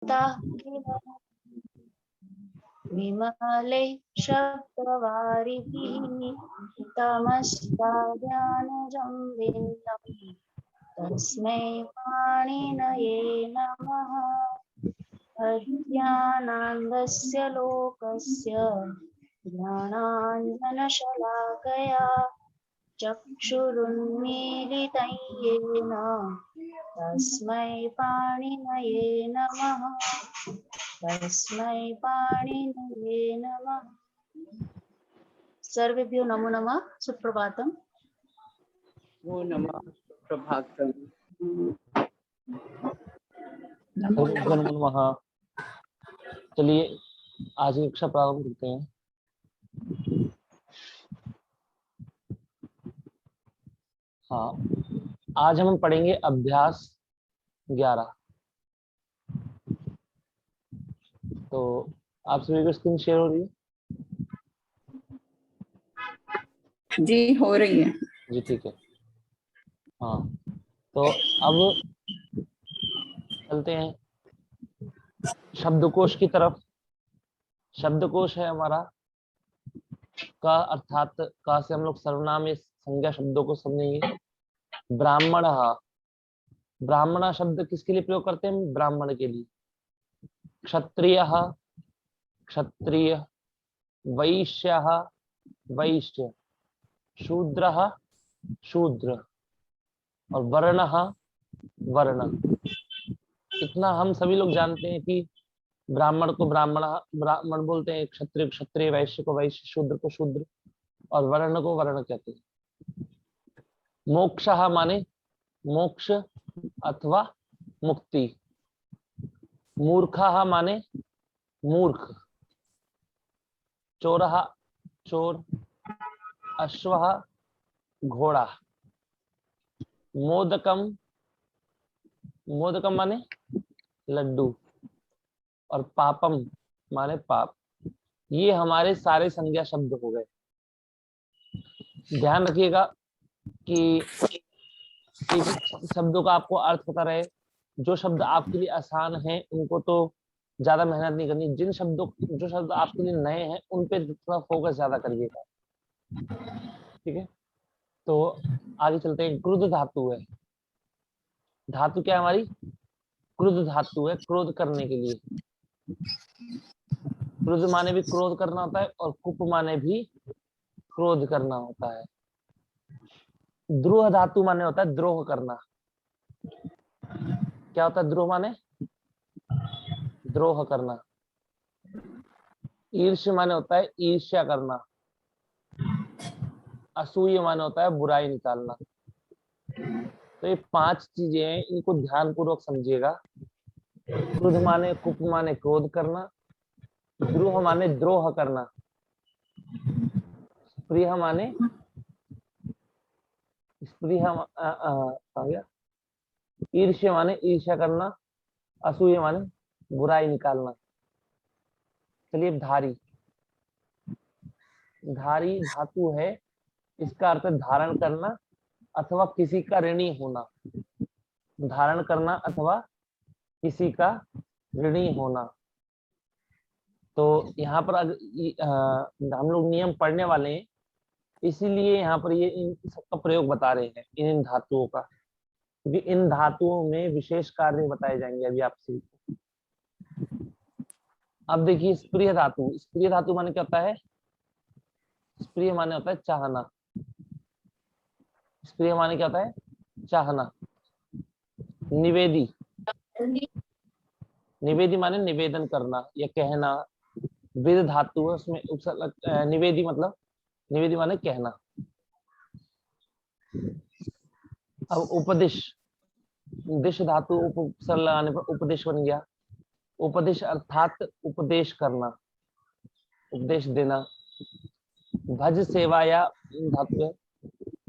किल विमले शब्दवारिभिः तमस्ताज्ञानजं विन्दम् तस्मै पाणिनये नमः। अज्ञानान्दस्य लोकस्य ज्ञानाञ्जनशलाकया चक्षुरुन्मीलितं येन तस्मै पाणिनये नमः। तस्मै पाणिनये नमः। सर्वेभ्यो नमो नमः। सुप्रभातम्। नमो नमः। प्रभातम। नमो नमः। चलिए आज की कक्षा प्रारंभ करते हैं। हाँ, आज हम पढ़ेंगे अभ्यास 11। तो आप सभी को स्क्रीन शेयर हो रही है? जी हो रही है जी ठीक है। हाँ, तो अब चलते हैं शब्दकोश की तरफ। शब्दकोश है हमारा का, अर्थात का से हम लोग सर्वनाम संज्ञा शब्दों को समझेंगे। ब्राह्मण, ब्राह्मण शब्द किसके लिए प्रयोग करते हैं? ब्राह्मण के लिए। क्षत्रिय, क्षत्रिय। वैश्य, वैश्य। शूद्र, शूद्र। और वर्ण, वर्ण। इतना हम सभी लोग जानते हैं कि ब्राह्मण को ब्राह्मण ब्राह्मण बोलते हैं, क्षत्रिय क्षत्रिय, वैश्य को वैश्य, शूद्र को शूद्र और वर्ण को वर्ण कहते हैं। मोक्ष माने मोक्ष अथवा मुक्ति। मूर्ख माने मूर्ख। चोर, चोर। अश्व, घोड़ा। मोदकम, मोदकम माने लड्डू। और पापम माने पाप। ये हमारे सारे संज्ञा शब्द हो गए। ध्यान रखिएगा कि शब्दों का आपको अर्थ पता रहे। जो शब्द आपके लिए आसान है उनको तो ज्यादा मेहनत नहीं करनी। जो शब्द आपके लिए नए हैं उन पे थोड़ा फोकस ज्यादा करिएगा। ठीक है, तो आगे चलते हैं। क्रुद्ध धातु है। धातु क्या है हमारी? क्रुद्ध धातु है, क्रोध करने के लिए। क्रुद्ध माने भी क्रोध करना होता है और कुप माने भी क्रोध करना होता है। द्रोह धातु माने होता है द्रोह करना। क्या होता है द्रोह माने? द्रोह करना। ईर्ष्य माने होता है ईर्ष्या करना। असूय माने होता है बुराई निकालना। तो ये 5 चीजें हैं, इनको ध्यान पूर्वक समझिएगा। क्रोध माने कुप माने क्रोध करना। द्रोह माने द्रोह करना। स्पृह माने ईर्ष्या माने ईर्ष्या करना। असूय माने बुराई निकालना। चलिए धारी। धारी धातु है, इसका अर्थ धारण करना अथवा किसी का ऋणी होना। धारण करना अथवा किसी का ऋणी होना। तो यहाँ पर हम लोग नियम पढ़ने वाले हैं, इसीलिए यहाँ पर ये इन सबका प्रयोग बता रहे हैं, इन धातुओं का, क्योंकि इन धातुओं में विशेष कार्य बताए जाएंगे अभी आपसे। अब देखिए स्प्रिय धातु। स्प्रिय धातु माने क्या होता है? स्प्रिय माने होता है चाहना। स्प्रिय माने क्या होता है? चाहना। निवेदी, निवेदी माने निवेदन करना या कहना। वेद धातु है, उसमें निवेदी मतलब, निवेदी माने कहना। अब उपदेश, दिश धातु उपसर्ग लगाने पर उपदेश बन गया। उपदेश अर्थात उपदेश करना, उपदेश देना। भज सेवा या धातु है,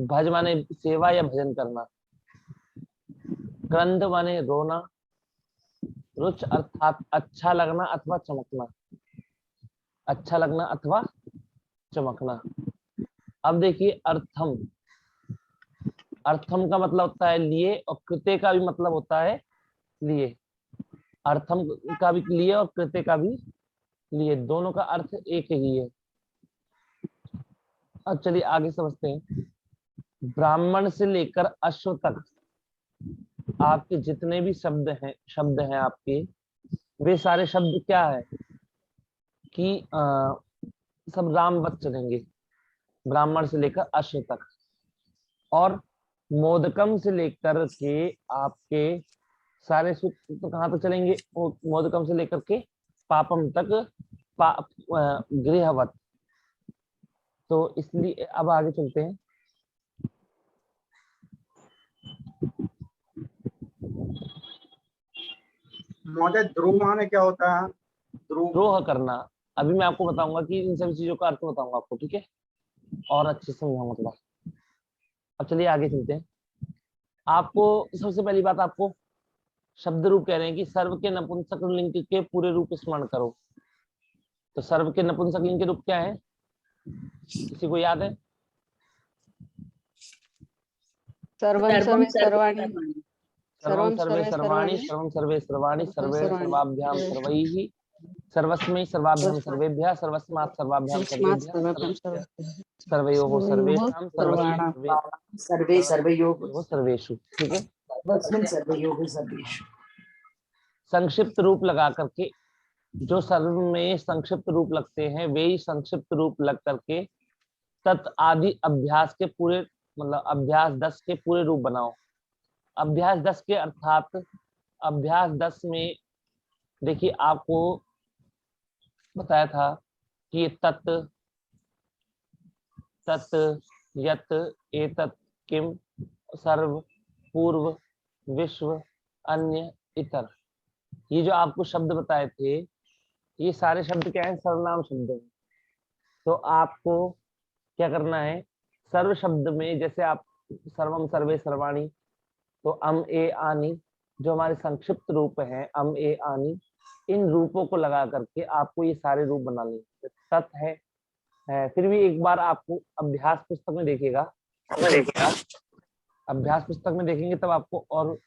भज माने सेवा या भजन करना। क्रंद माने रोना। रुच अर्थात अच्छा लगना अथवा चमकना, अच्छा लगना अथवा चमकना। अब देखिए अर्थम। अर्थम का मतलब होता है लिए और कृत्य का भी मतलब होता है लिए। अर्थम का भी लिए और कृत्य का भी लिए, दोनों का अर्थ एक ही है। अब चलिए आगे समझते हैं। ब्राह्मण से लेकर अश्व तक आपके जितने भी शब्द हैं आपके, वे सारे शब्द क्या है कि सब रामवत चलेंगे, ब्राह्मण से लेकर अश्व तक। और मोदकम से लेकर के आपके सारे सूत्र तो कहाँ तक चलेंगे, मोदकम से लेकर के पापम तक, गृहवत। तो इसलिए अब आगे चलते हैं। महोदय ध्रुव माने क्या होता है? ध्रुव द्रोह करना, अभी मैं आपको बताऊंगा कि इन सभी चीजों का अर्थ बताऊंगा आपको, ठीक है, और अच्छे से समझाऊंगा थोड़ा। अब चलिए आगे चलते हैं। आपको सबसे पहली बात, आपको शब्द रूप कह रहे हैं कि सर्व के नपुंसक लिंग के पूरे रूप स्मरण करो। तो सर्व के नपुंसक लिंग के रूप क्या है, किसी को याद है? सर्वं सर्वे सर्वाणि सर्वं सर्वं सर्वे सर्वे सर्वाणि, सर्वाणि सर्वं सर्वे सर्वाणि, सर्वे सर्वाणि, सर्वाभ्याम सर्वैः, सर्वस्मै सर्वाभ्याम सर्वेभ्यः, सर्वस्मात् सर्वाभ्याम तस्मात् सर्वेभ्यः, सर्वं सर्वयोः सर्वेषां, सर्वस्मिन् सर्वे सर्वयोग सर्वयोः सर्वेषु, ठीक है। सर्वस्मिन् सर्वयोग सर्वेषु। संक्षिप्त रूप लगा करके, जो सर्व में संक्षिप्त रूप लगते हैं वे ही संक्षिप्त रूप लग करके तत् आदि अभ्यास के पूरे, मतलब अभ्यास 10 के पूरे रूप बनाओ। अभ्यास 10 के अर्थात अभ्यास 10 में देखिए आपको बताया था कि ये तत्, तत्, यत्, एतत्, किम, सर्व, पूर्व, विश्व, अन्य, इतर, ये जो आपको शब्द बताए थे, ये सारे शब्द क्या है, सर्वनाम शब्द हैं। तो आपको क्या करना है, सर्व शब्द में जैसे आप सर्वम सर्वे सर्वाणी, तो अम ए आनी, जो हमारे संक्षिप्त रूप हैं अम ए आनी, इन रूपों को लगा करके आपको ये सारे रूप बना लेंगे। तत् है, फिर भी एक बार आपको अभ्यास पुस्तक में देखिएगा, अभ्यास पुस्तक में देखेंगे तब आपको और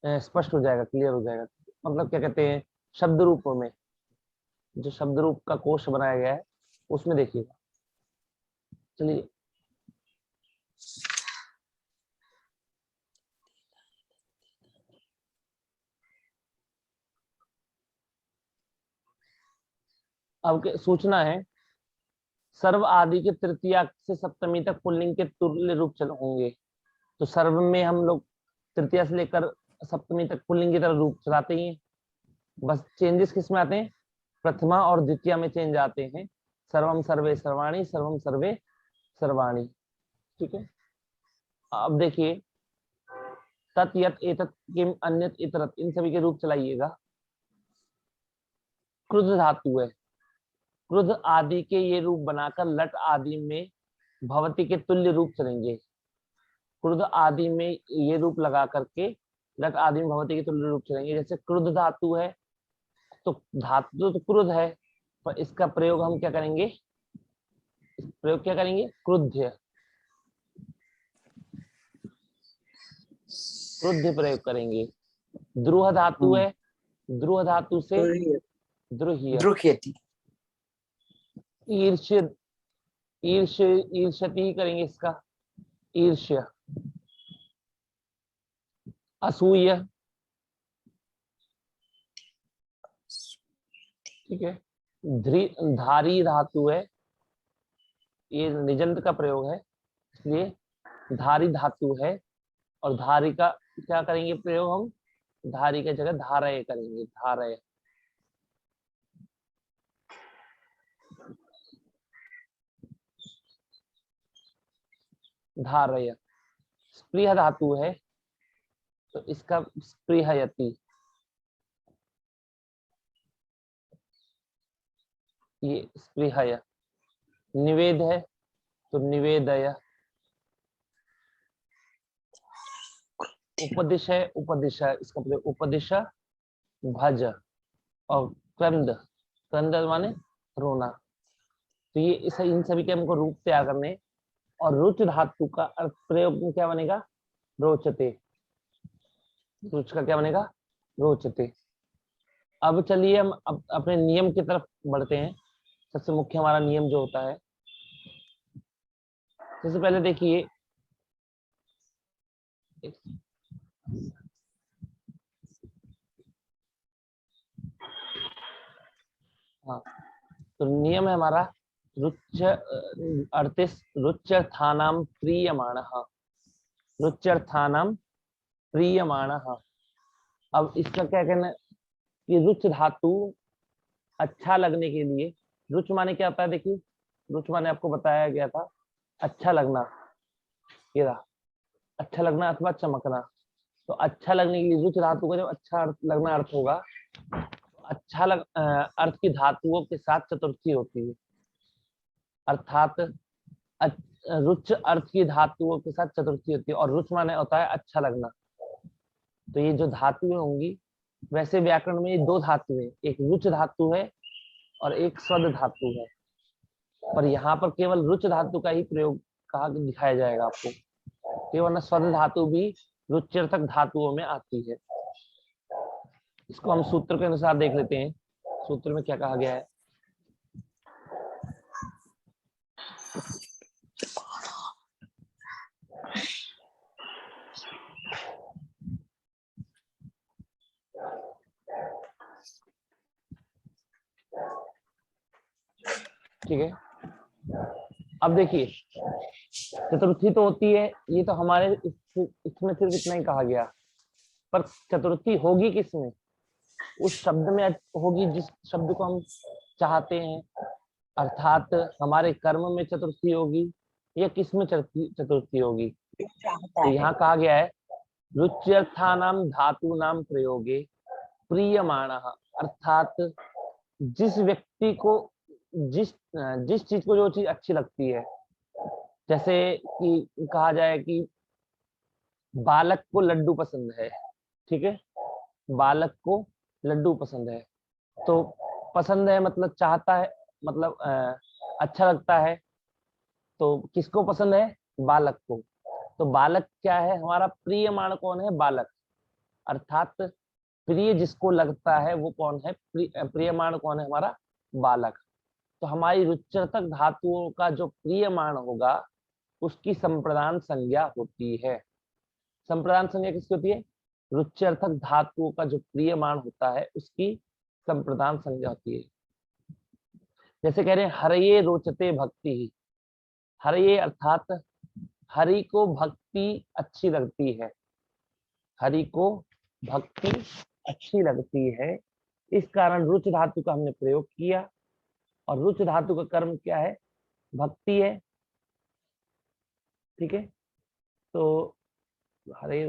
स्पष्ट हो जाएगा, क्लियर हो जाएगा। मतलब क्या कहते हैं, शब्द रूपों में, जो शब्द रूप का कोश बनाया गया है उसमें देखिएगा। चलिए अब सूचना है, सर्व आदि के तृतीया से सप्तमी तक पुल्लिंग के तुल्य रूप होंगे। तो सर्व में हम लोग तृतीया से लेकर सप्तमी तक पुल्लिंग की तरह रूप चलाते ही हैं, बस चेंजेस किस में आते हैं, प्रथमा और द्वितीय में चेंज आते हैं। सर्वम सर्वे सर्वाणी, सर्वम सर्वे सर्वाणी, ठीक है। अब देखिए तत् यत् एतत् किम अन्यत् इतरत्, इन सभी के रूप चलाइएगा। क्रुद्ध धातु है, क्रुद्ध आदि के ये रूप बनाकर लट आदि में भवती के तुल्य रूप चलेंगे। क्रुद्ध आदि में ये रूप लगा करके लट आदि में भवती के तुल्य रूप चलेंगे। जैसे क्रुद्ध धातु है, तो धातु तो क्रुद्ध है, पर इसका प्रयोग हम क्या करेंगे, प्रयोग क्या करेंगे, क्रुद्ध, क्रुद्ध प्रयोग करेंगे। द्रुह धातु है, द्रुह धातु से द्रुह्य, द्रुह्यति, ईर्ष्य, ईर्ष्य, ईर्ष्यति करेंगे इसका, ईर्ष्य। असूय, ठीक है। धारी धातु है, ये निजंत का प्रयोग है, इसलिए धारी धातु है, और धारी का क्या करेंगे प्रयोग हम, धारी की जगह धारय करेंगे, धारय। धारय। स्पृह धातु है, तो इसका स्पृहयति, ये स्पृहय। निवेद है, तो निवेदय। उपदिश है, उपदिश, इसका प्रयोग उपदिश, भज। और क्रंद, क्रंद माने रोना। तो ये इन सभी के हमको रूप तैयार करने। और रुच धातु का अर्थ प्रयोग में क्या बनेगा, रोचते, रुच का क्या बनेगा, रोचते। अब चलिए हम अपने नियम की तरफ बढ़ते हैं। सबसे मुख्य हमारा नियम जो होता है, सबसे पहले देखिए, हाँ, तो नियम है हमारा रुच्य 38 रुच्यर्थानाम प्रीयमाणः। रुच्यर्थानाम प्रीयमाणः। अब इसका क्या कहना है कि रुच धातु अच्छा लगने के लिए, रुच माने क्या होता है, देखिए रुच माने आपको बताया गया था अच्छा लगना, ये रहा अच्छा लगना अथवा चमकना। तो अच्छा लगने के लिए रुच धातु का जब अच्छा लगना अर्थ होगा, अच्छा अर्थ की धातुओं के साथ चतुर्थी होती है, अर्थात रुच अर्थ की धातुओं के साथ चतुर्थी होती है, और रुच माने होता है अच्छा लगना। तो ये जो धातुएं होंगी, वैसे व्याकरण में ये दो धातुएं, एक रुच धातु है और एक स्वर्ध धातु है, पर यहाँ पर केवल रुच धातु का ही प्रयोग कहा दिखाया जाएगा आपको, केवल स्वर्ध धातु भी रुच्यर्थक धातुओं में आती है। इसको हम सूत्र के अनुसार देख लेते हैं, सूत्र में क्या कहा गया है। ठीक है, अब देखिए चतुर्थी तो होती है, ये तो हमारे इसमें सिर्फ इतना ही कहा गया, पर चतुर्थी होगी किसमें, उस शब्द में होगी जिस शब्द को हम चाहते हैं, अर्थात हमारे कर्म में चतुर्थी होगी या किस में चतुर्थी होगी। तो यहाँ कहा गया है रुच्यर्थानाम धातु नाम प्रयोगे प्रीयमाणः, अर्थात जिस व्यक्ति को जिस चीज को जो चीज अच्छी लगती है, जैसे कि कहा जाए कि बालक को लड्डू पसंद है, ठीक है, बालक को लड्डू पसंद है, तो पसंद है मतलब चाहता है, मतलब अच्छा लगता है, तो किसको पसंद है, बालक को। तो बालक क्या है, हमारा प्रियमाण कौन है, बालक, अर्थात प्रिय जिसको लगता है वो कौन है, प्रियमाण कौन है, हमारा बालक। तो हमारी रुच्यर्थक धातुओं का जो प्रियमाण होगा उसकी संप्रदान संज्ञा होती है। संप्रदान संज्ञा किसकी होती है, रुच्यर्थक धातुओं का जो प्रियमाण होता है उसकी संप्रदान संज्ञा होती है। जैसे कह रहे हैं हरये रोचते भक्ति ही, हरये अर्थात हरि को भक्ति अच्छी लगती है, हरि को भक्ति अच्छी लगती है, इस कारण रुच धातु का हमने प्रयोग किया, और रुच धातु का कर्म क्या है, भक्ति है, ठीक है। तो हरे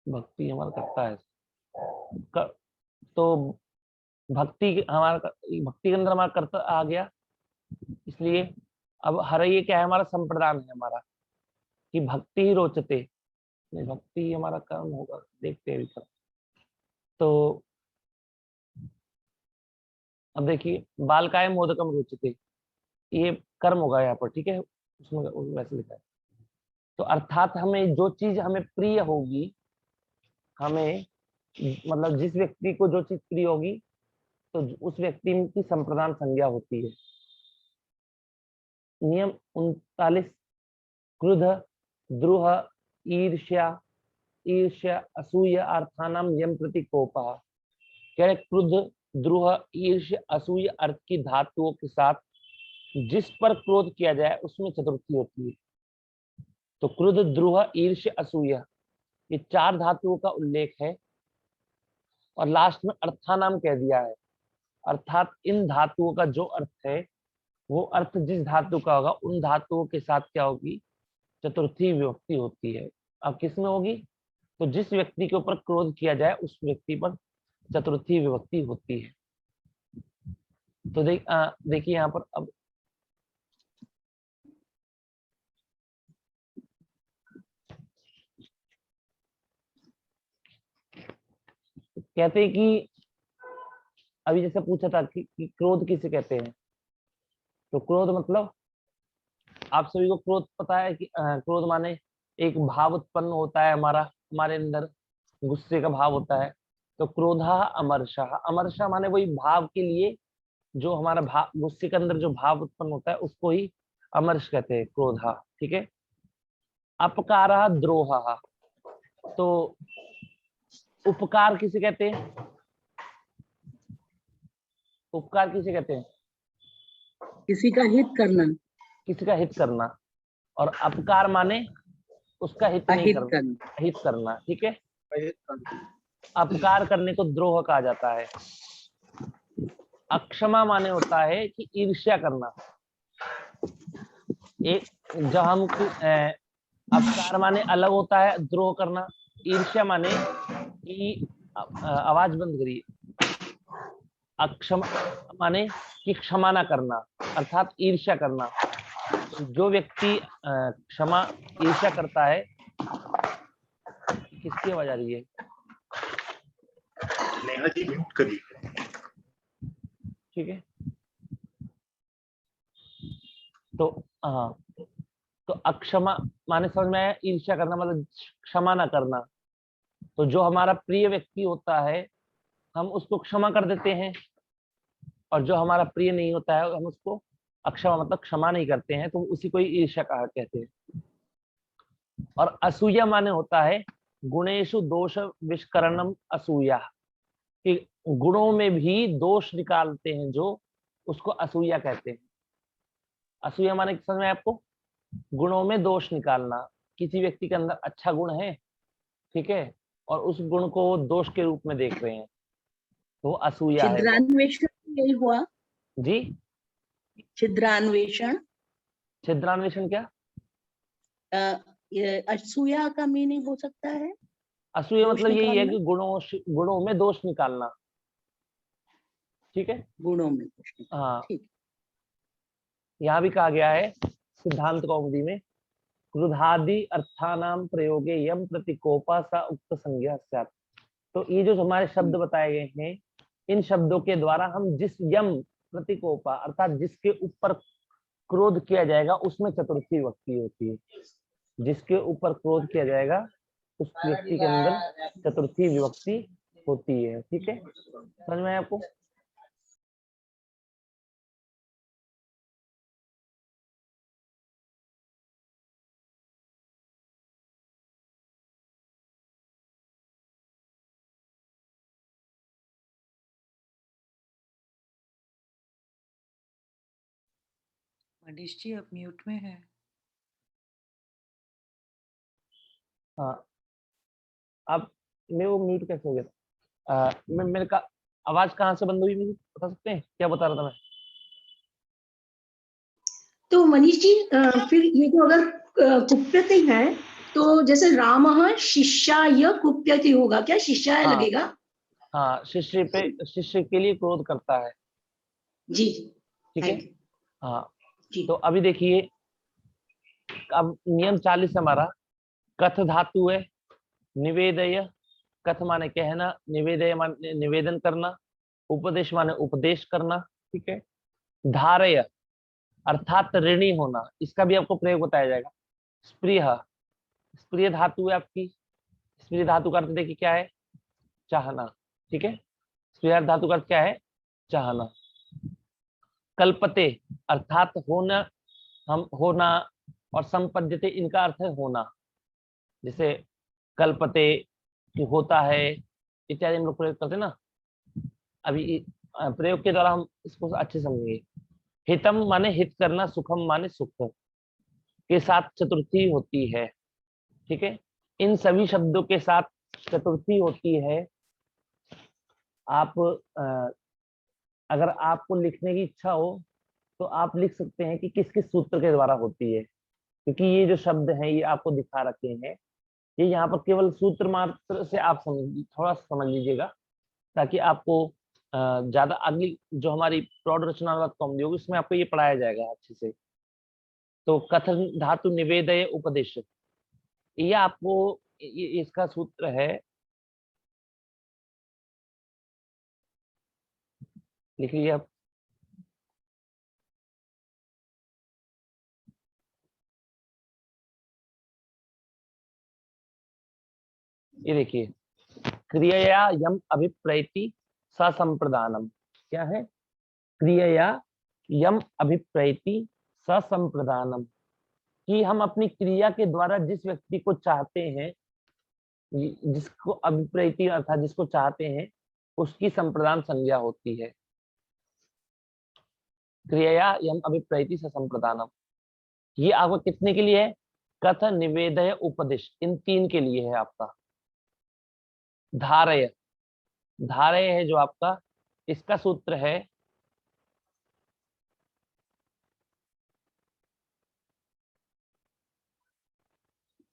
भक्ति हमारा करता है तो भक्ति हमारा, भक्ति के अंदर हमारा कर्ता आ गया, इसलिए अब हरे ये क्या है, हमारा संप्रदान है हमारा कि भक्ति ही रोचते, नहीं भक्ति हमारा कर्म होगा, देखते हैं अभी। तो अब देखिए बालकाय मोदकम रोचते, ये कर्म होगा यहाँ पर, ठीक है, उसमें वैसे लिखा है। तो अर्थात हमें जो चीज हमें प्रिय होगी, हमें मतलब जिस व्यक्ति को जो चीज प्रिय होगी तो उस व्यक्ति की संप्रदान संज्ञा होती है। नियम 39 क्रोध द्रोह ईर्ष्या ईर्ष्या असूया अर्थानाम यम प्रति कोपः, कह रहे क्रोध द्रोह ईर्ष्या असूया अर्थ की धातुओं के साथ जिस पर क्रोध किया जाए उसमें चतुर्थी होती है। तो क्रोध द्रोह ईर्ष्या असूया ये चार धातुओं का उल्लेख है, और लास्ट में अर्थानाम कह दिया है, अर्थात इन धातुओं का जो अर्थ है वो अर्थ जिस धातु का होगा उन धातुओं के साथ क्या होगी, चतुर्थी विभक्ति होती है। अब किसमें होगी, तो जिस व्यक्ति के ऊपर क्रोध किया जाए उस व्यक्ति पर चतुर्थी विभक्ति होती है। तो देखिए यहाँ पर अब कहते हैं कि अभी जैसे पूछा था कि क्रोध किसे कहते हैं, तो क्रोध मतलब आप सभी को क्रोध पता है कि क्रोध माने एक भाव उत्पन्न होता है हमारे अंदर, गुस्से का भाव होता है। तो क्रोधा अमर्षः, अमर्षः माने वही भाव के लिए जो हमारा भाव, गुस्से के अंदर जो भाव उत्पन्न होता है उसको ही अमर्ष कहते हैं, क्रोधा। ठीक है। अपकारः द्रोहः, तो उपकार किसे कहते हैं? उपकार किसे कहते हैं? किसी का हित करना, किसी का हित करना। और अपकार माने उसका हित नहीं अहित करना, करना। हित करना। ठीक है। अहित करना। अपकार करने को द्रोह कहा जाता है। अक्षमा माने होता है कि ईर्ष्या करना। एक जब हम अपकार माने अलग होता है, द्रोह करना। ईर्ष्या माने कि आवाज बंद करिए। अक्षमा माने कि क्षमा ना करना, अर्थात ईर्ष्या करना। जो व्यक्ति क्षमा ईर्ष्या करता है, किसकी आवाज आ रही है? नेहा जी म्यूट करिए। ठीक है। तो हाँ, तो अक्षमा माने समझ में आया, ईर्ष्या करना मतलब क्षमा ना करना। तो जो हमारा प्रिय व्यक्ति होता है हम उसको क्षमा कर देते हैं, और जो हमारा प्रिय नहीं होता है हम उसको अक्षमा मतलब क्षमा नहीं करते हैं, तो उसी को ही ईर्ष्या कहा कहते हैं। और असूया माने होता है गुणेशु दोष विष्करणम असूया, कि गुणों में भी दोष निकालते हैं जो, उसको असूया कहते हैं। असूया माने समझ में आपको, गुणों में दोष निकालना। किसी व्यक्ति के अंदर अच्छा गुण है, ठीक है, और उस गुण को वो दोष के रूप में देख रहे हैं, तो वो असूया है। छिद्रान्वेषण यही हुआ। जी, छिद्रान्वेषण, छिद्रान्वेषण क्या? ये असूया का मीनिंग हो सकता है। असूया दोष मतलब यही है निकालना? कि गुणों में दोष निकालना। ठीक है। गुणों में दोष निकालना। हाँ, ठीक। यहाँ भी कहा गया है सिद्धांत कौमुदी में, क्रुधादि अर्थानाम प्रयोगे यम प्रतिकोपा सा उक्त संज्ञा स्यात्। तो ये जो हमारे शब्द बताए गए हैं, इन शब्दों के द्वारा हम जिस यम प्रतिकोपा अर्थात जिसके ऊपर क्रोध किया जाएगा उसमें चतुर्थी विभक्ति होती है। जिसके ऊपर क्रोध किया जाएगा उस व्यक्ति के अंदर चतुर्थी विभक्ति होती है। ठीक है, समझ में आया आपको? मनीष जी अब म्यूट में है। हाँ, अब मैं वो म्यूट कैसे हो गया? मैं मेरे का आवाज कहाँ से बंद हुई मुझे बता सकते हैं? क्या बता रहा था मैं? तो मनीष जी फिर ये जो अगर कुप्यति है तो जैसे रामः शिष्याय कुप्यति होगा क्या? शिष्याय हाँ। लगेगा? हाँ, शिष्य के लिए क्रोध करता है। जी, ठीक है। थैंक यू हाँ, जी। तो अभी देखिए, अब नियम 40 हमारा कथ धातु है, निवेदय। कथ माने कहना, निवेदय माने निवेदन करना, उपदेश माने उपदेश करना। ठीक है। धारय अर्थात ऋणी होना, इसका भी आपको प्रयोग बताया जाएगा। स्प्रिय, स्प्रिय धातु है आपकी। स्प्रिय धातु का अर्थ देखिए क्या है? चाहना। ठीक है, स्प्रिय धातु का अर्थ क्या है? चाहना। कल्पते अर्थात होना, हम होना, और संपद्यते इनका अर्थ है होना। जैसे कल्पते कि होता है इत्यादि हम लोग प्रयोग करते हैं ना। अभी प्रयोग के द्वारा हम इसको अच्छे समझेंगे। हितम माने हित करना, सुखम माने सुख के साथ चतुर्थी होती है। ठीक है, इन सभी शब्दों के साथ चतुर्थी होती है। आप अगर आपको लिखने की इच्छा हो तो आप लिख सकते हैं कि किस किस सूत्र के द्वारा होती है, क्योंकि ये जो शब्द हैं ये आपको दिखा रखे हैं, ये यहाँ पर केवल सूत्र मात्र से आप थोड़ा समझ लीजिएगा, ताकि आपको ज्यादा अगली जो हमारी प्रौढ़ रचनात्मक कौमुदी होगी उसमें आपको ये पढ़ाया जाएगा अच्छे से। तो कथन धातु निवेदय उपदेश, ये आपको इसका सूत्र है, लिख लीजिए आप। ये देखिए, क्रियया यम अभिप्रैति ससंप्रदानम। क्या है? क्रियया यम अभिप्रैति ससंप्रदानम, कि हम अपनी क्रिया के द्वारा जिस व्यक्ति को चाहते हैं, जिसको अभिप्रैति अर्थात जिसको चाहते हैं, उसकी संप्रदान संज्ञा होती है। क्रियया यम अभिप्रैति ससंप्रदानम, ये आपको कितने के लिए है? कथ, निवेदय, उपदेश, इन 3 के लिए है आपका। धारय, धारय है जो आपका, इसका सूत्र है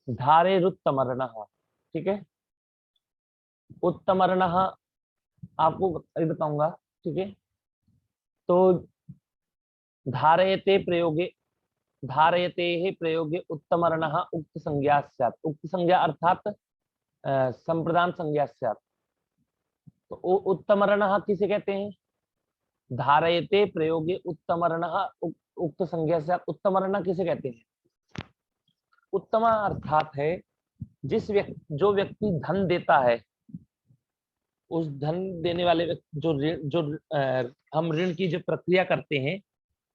धारेरुत्तमर्णः। ठीक है, उत्तमर्णः आपको अभी बताऊंगा। ठीक है, तो धारयते प्रयोगे, धारयते प्रयोगे उत्तमर्णः उक्त संज्ञा स्यात्। उक्त संज्ञा अर्थात संप्रदान संज्ञा स्यात्। तो उत्तमर्णः किसे कहते हैं? धारयते प्रयोगे उत्तमर्णः उक्त संज्ञा स्यात्। उत्तमर्ण किसे कहते हैं? उत्तम अर्थात है जो व्यक्ति धन देता है, उस धन देने वाले व्यक्ति जो हम ऋण की जो प्रक्रिया करते हैं,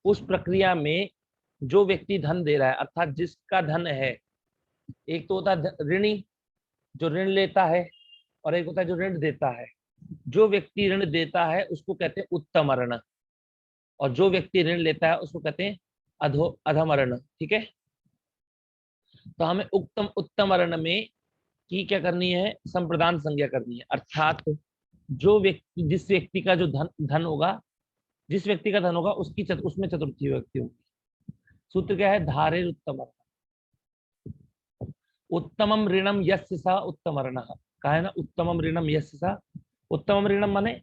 उस प्रक्रिया में जो व्यक्ति धन दे रहा है, अर्थात जिसका धन है, एक तो होता है ऋणी जो ऋण लेता है, और एक होता है जो ऋण देता है। जो व्यक्ति ऋण देता है उसको कहते हैं उत्तमर्ण, और जो व्यक्ति ऋण लेता है उसको कहते हैं अधमर्ण। ठीक है, तो हमें उत्तमर्ण में की क्या करनी है? संप्रदान संज्ञा करनी है, अर्थात जो व्यक्ति जिस व्यक्ति का जो धन होगा, जिस व्यक्ति का धन होगा उसकी उसमें चतुर्थी व्यक्ति होगी। सूत्र क्या है? धारे उत्तम, उत्तमम ऋणम यस्य सा उत्तमर्णः। कहा है ना, उत्तमम ऋणम यस्य सा। उत्तमम ऋणम माने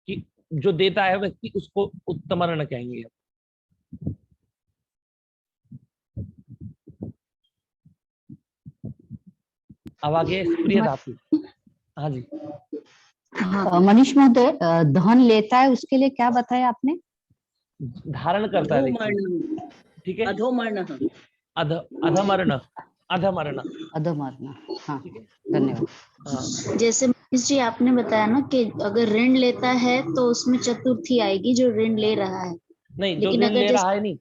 कि जो देता है व्यक्ति, उसको उत्तमर्ण कहेंगे। अब आगे स्प्रिय धातु। हाँ जी, मनीष महोदय, धन लेता है उसके लिए क्या बताया आपने? धारण करता है व्यक्ति। ठीक है, अधोमर्ण, अधमर्ण, अधमर्ण, अधमर्ण। हाँ, ठीक है। धन्यवाद। हाँ, जैसे मनीष जी आपने बताया ना कि अगर ऋण लेता है तो उसमें चतुर्थी आएगी जो ऋण ले रहा है। नहीं, जो लेकिन ऋण अगर ले रहा है नहीं,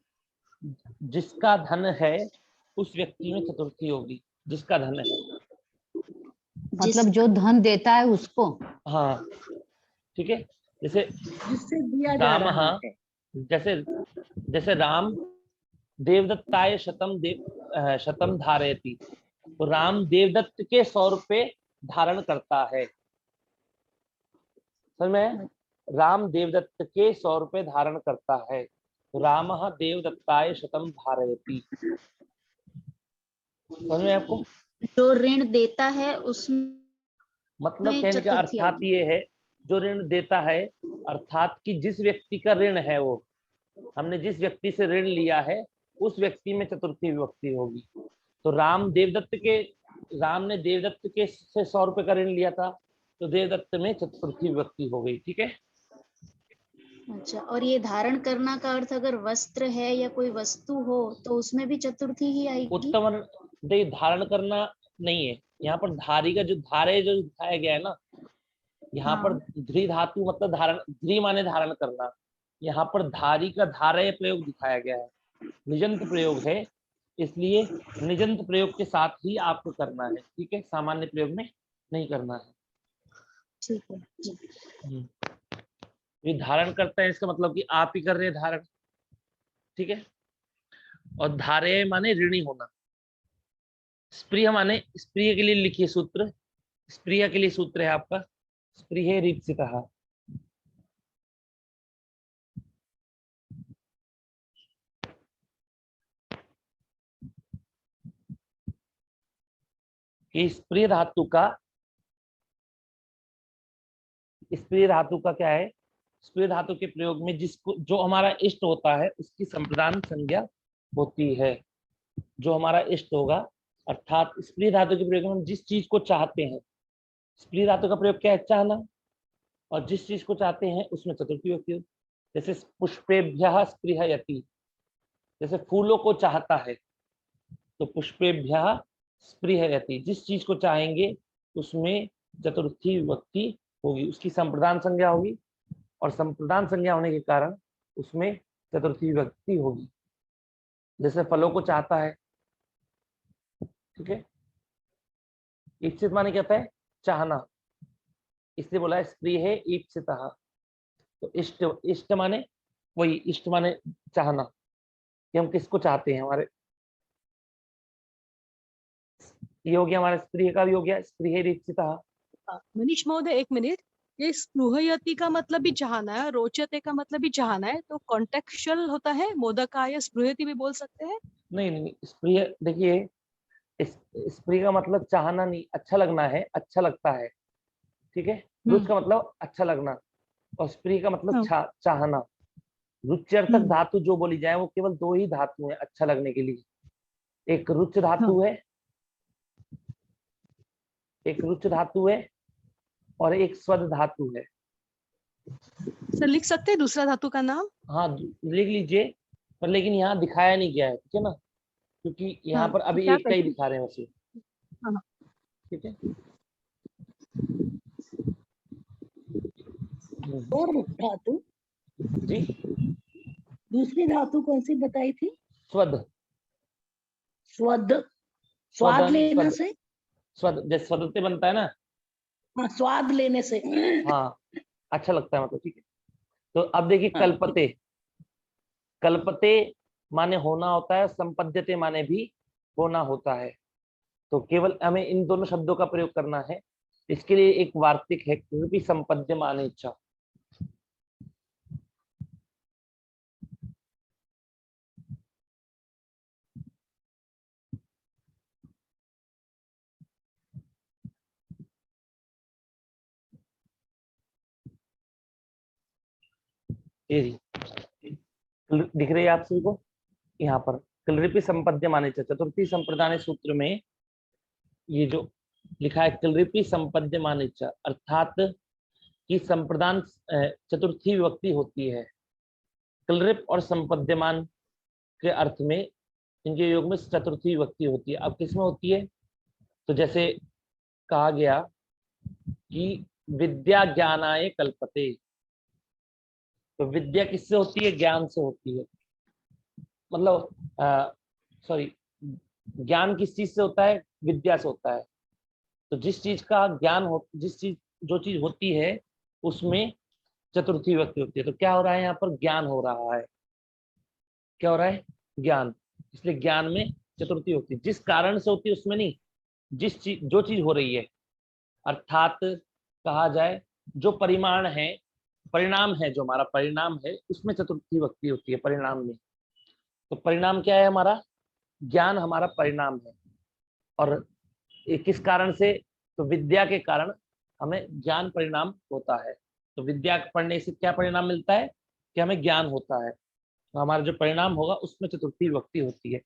जिसका धन है उस व्यक्ति में चतुर्थी होगी, जिसका धन है। मतलब जो धन देता है उसको। हाँ, ठीक है, जैसे जिससे दिया जा राम, रहा हाँ, है। जैसे राम देवदत्ताय शतम धारयति, तो राम देवदत्त के 100 रुपए धारण करता है। समझ में? राम देवदत्त के 100 रुपए धारण करता है। रामः देवदत्ताय शतम धारयति। समझ में आपको? जो ऋण देता है उसमें मतलब कहने का चतुर्थी अर्थात आएगी। ये है, जो ऋण देता है अर्थात कि जिस व्यक्ति का ऋण है, वो हमने जिस व्यक्ति से ऋण लिया है उस व्यक्ति में चतुर्थी विभक्ति होगी। तो राम ने देवदत्त के से 100 रुपए का ऋण लिया था, तो देवदत्त में चतुर्थी विभक्ति हो गई। ठीक है। अच्छा, और ये धारण करना का अर्थ अगर वस्त्र है या कोई वस्तु हो तो उसमें भी चतुर्थी ही आएगी। उत्तम धारण करना नहीं है यहाँ पर, धारी का जो धारे जो दिखाया गया है ना, यहाँ पर ध्री धातु मतलब धारण, ध्री माने धारण करना, यहाँ पर धारी का धारय प्रयोग दिखाया गया है, निजंत प्रयोग है, इसलिए निजंत प्रयोग के साथ ही आपको करना है। ठीक है, सामान्य प्रयोग में नहीं करना है। ठीक है जी। ये धारण करता है, इसका मतलब कि आप ही कर रहे हैं धारण। ठीक है, और धारय माने ऋणी होना। स्प्रिय माने, स्प्रिय के लिए लिखिए सूत्र, स्प्रिय के लिए सूत्र है आपका स्प्रिय रीप्सितः। स्प्रिय धातु का क्या है? स्प्रिय धातु के प्रयोग में जिसको जो हमारा इष्ट होता है उसकी संप्रदान संज्ञा होती है। जो हमारा इष्ट होगा, अर्थात स्प्रिय धातु के प्रयोग में हम जिस चीज को चाहते हैं, स्प्रिय धातु का प्रयोग क्या है? चाहना, और जिस चीज को चाहते हैं उसमें चतुर्थी होती है। जैसे पुष्पेभ्यः स्पृहयति, जैसे फूलों को चाहता है तो पुष्पेभ्यः स्पृहयति, जिस चीज को चाहेंगे उसमें चतुर्थी विभक्ति होगी, उसकी संप्रदान संज्ञा होगी और संप्रदान संज्ञा होने के कारण उसमें चतुर्थी विभक्ति होगी। जैसे फलों को चाहता है, ठीक है, इच्छित माने क्या होता है, चाहना, इसलिए बोला है स्प्रिय है ईप्सितः। तो इष्ट, इष्ट माने वही, इष्ट माने चाहना, कि हम किसको चाहते हैं, हमारे, ये हो गया हमारा स्प्रिय का भी हो गया, स्प्रिय ईप्सितः। मनीष महोदय एक मिनट, ये स्पृहयति का मतलब भी चाहना है, रोचते का मतलब भी चाहना है, तो कॉन्टेक्चुअल होता है, मोदकाय स्पृहयति भी बोल सकते हैं। नहीं नहीं, स्प्रिय देखिए, स्प्रिय का मतलब चाहना नहीं, अच्छा लगना है, अच्छा लगता है, ठीक है। रुच का मतलब अच्छा लगना और स्प्रिय का मतलब चाहना। रुच्यर्थक धातु जो बोली जाए वो केवल दो ही धातु हैं अच्छा लगने के लिए, एक रुच धातु है, एक रुच धातु है और एक स्वर्ध धातु है। सर लिख सकते हैं दूसरा धातु का नाम? हाँ लिख लीजिए, पर लेकिन यहाँ दिखाया नहीं गया है, ठीक है ना, क्योंकि यहाँ पर अभी एक का ही दिखा रहे हैं वैसे, ठीक है। और धातु जी, दूसरी धातु कौन सी बताई थी? स्वद, स्वद, स्वाद लेने से, स्वद जैसे स्वदते बनता है ना, हाँ स्वाद लेने से, हाँ अच्छा लगता है मतलब, ठीक है। तो अब देखिए कल्पते, कल्पते माने होना होता है, संपद्यते माने भी होना होता है। तो केवल हमें इन दोनों शब्दों का प्रयोग करना है। इसके लिए एक वार्तिक है, कृपि संपद्य माने इच्छा। दिख रही है आप सभी को यहाँ पर, कलरिपि संपद्य माने चतुर्थी संप्रदान सूत्र में ये जो लिखा है कलरिपि संपद्य माने, अर्थात कि संप्रदान चतुर्थी विभक्ति होती है। कलरिप और संपद्यमान के अर्थ में इनके योग में चतुर्थी विभक्ति होती है। अब किसमें होती है, तो जैसे कहा गया कि विद्या ज्ञानाय कल्पते, तो विद्या किससे होती है, ज्ञान से होती है। मतलब सॉरी, ज्ञान किस चीज से होता है, विद्या से होता है। तो जिस चीज का ज्ञान हो, जिस चीज जो चीज होती है उसमें चतुर्थी विभक्ति होती है। तो क्या हो रहा है यहाँ पर, ज्ञान हो रहा है, क्या हो रहा है, ज्ञान, इसलिए ज्ञान में चतुर्थी होती है। जिस कारण से होती है उसमें नहीं, जिस चीज जो चीज हो रही है, अर्थात कहा जाए जो परिमाण है, परिणाम है, जो हमारा परिणाम है उसमें चतुर्थी विभक्ति होती है, परिणाम में। तो परिणाम क्या है हमारा, ज्ञान हमारा परिणाम है। और किस कारण से, तो विद्या के कारण हमें ज्ञान परिणाम होता है। तो विद्या पढ़ने से क्या परिणाम मिलता है, कि हमें ज्ञान होता है। तो हमारा जो परिणाम होगा उसमें चतुर्थी विभक्ति होती है।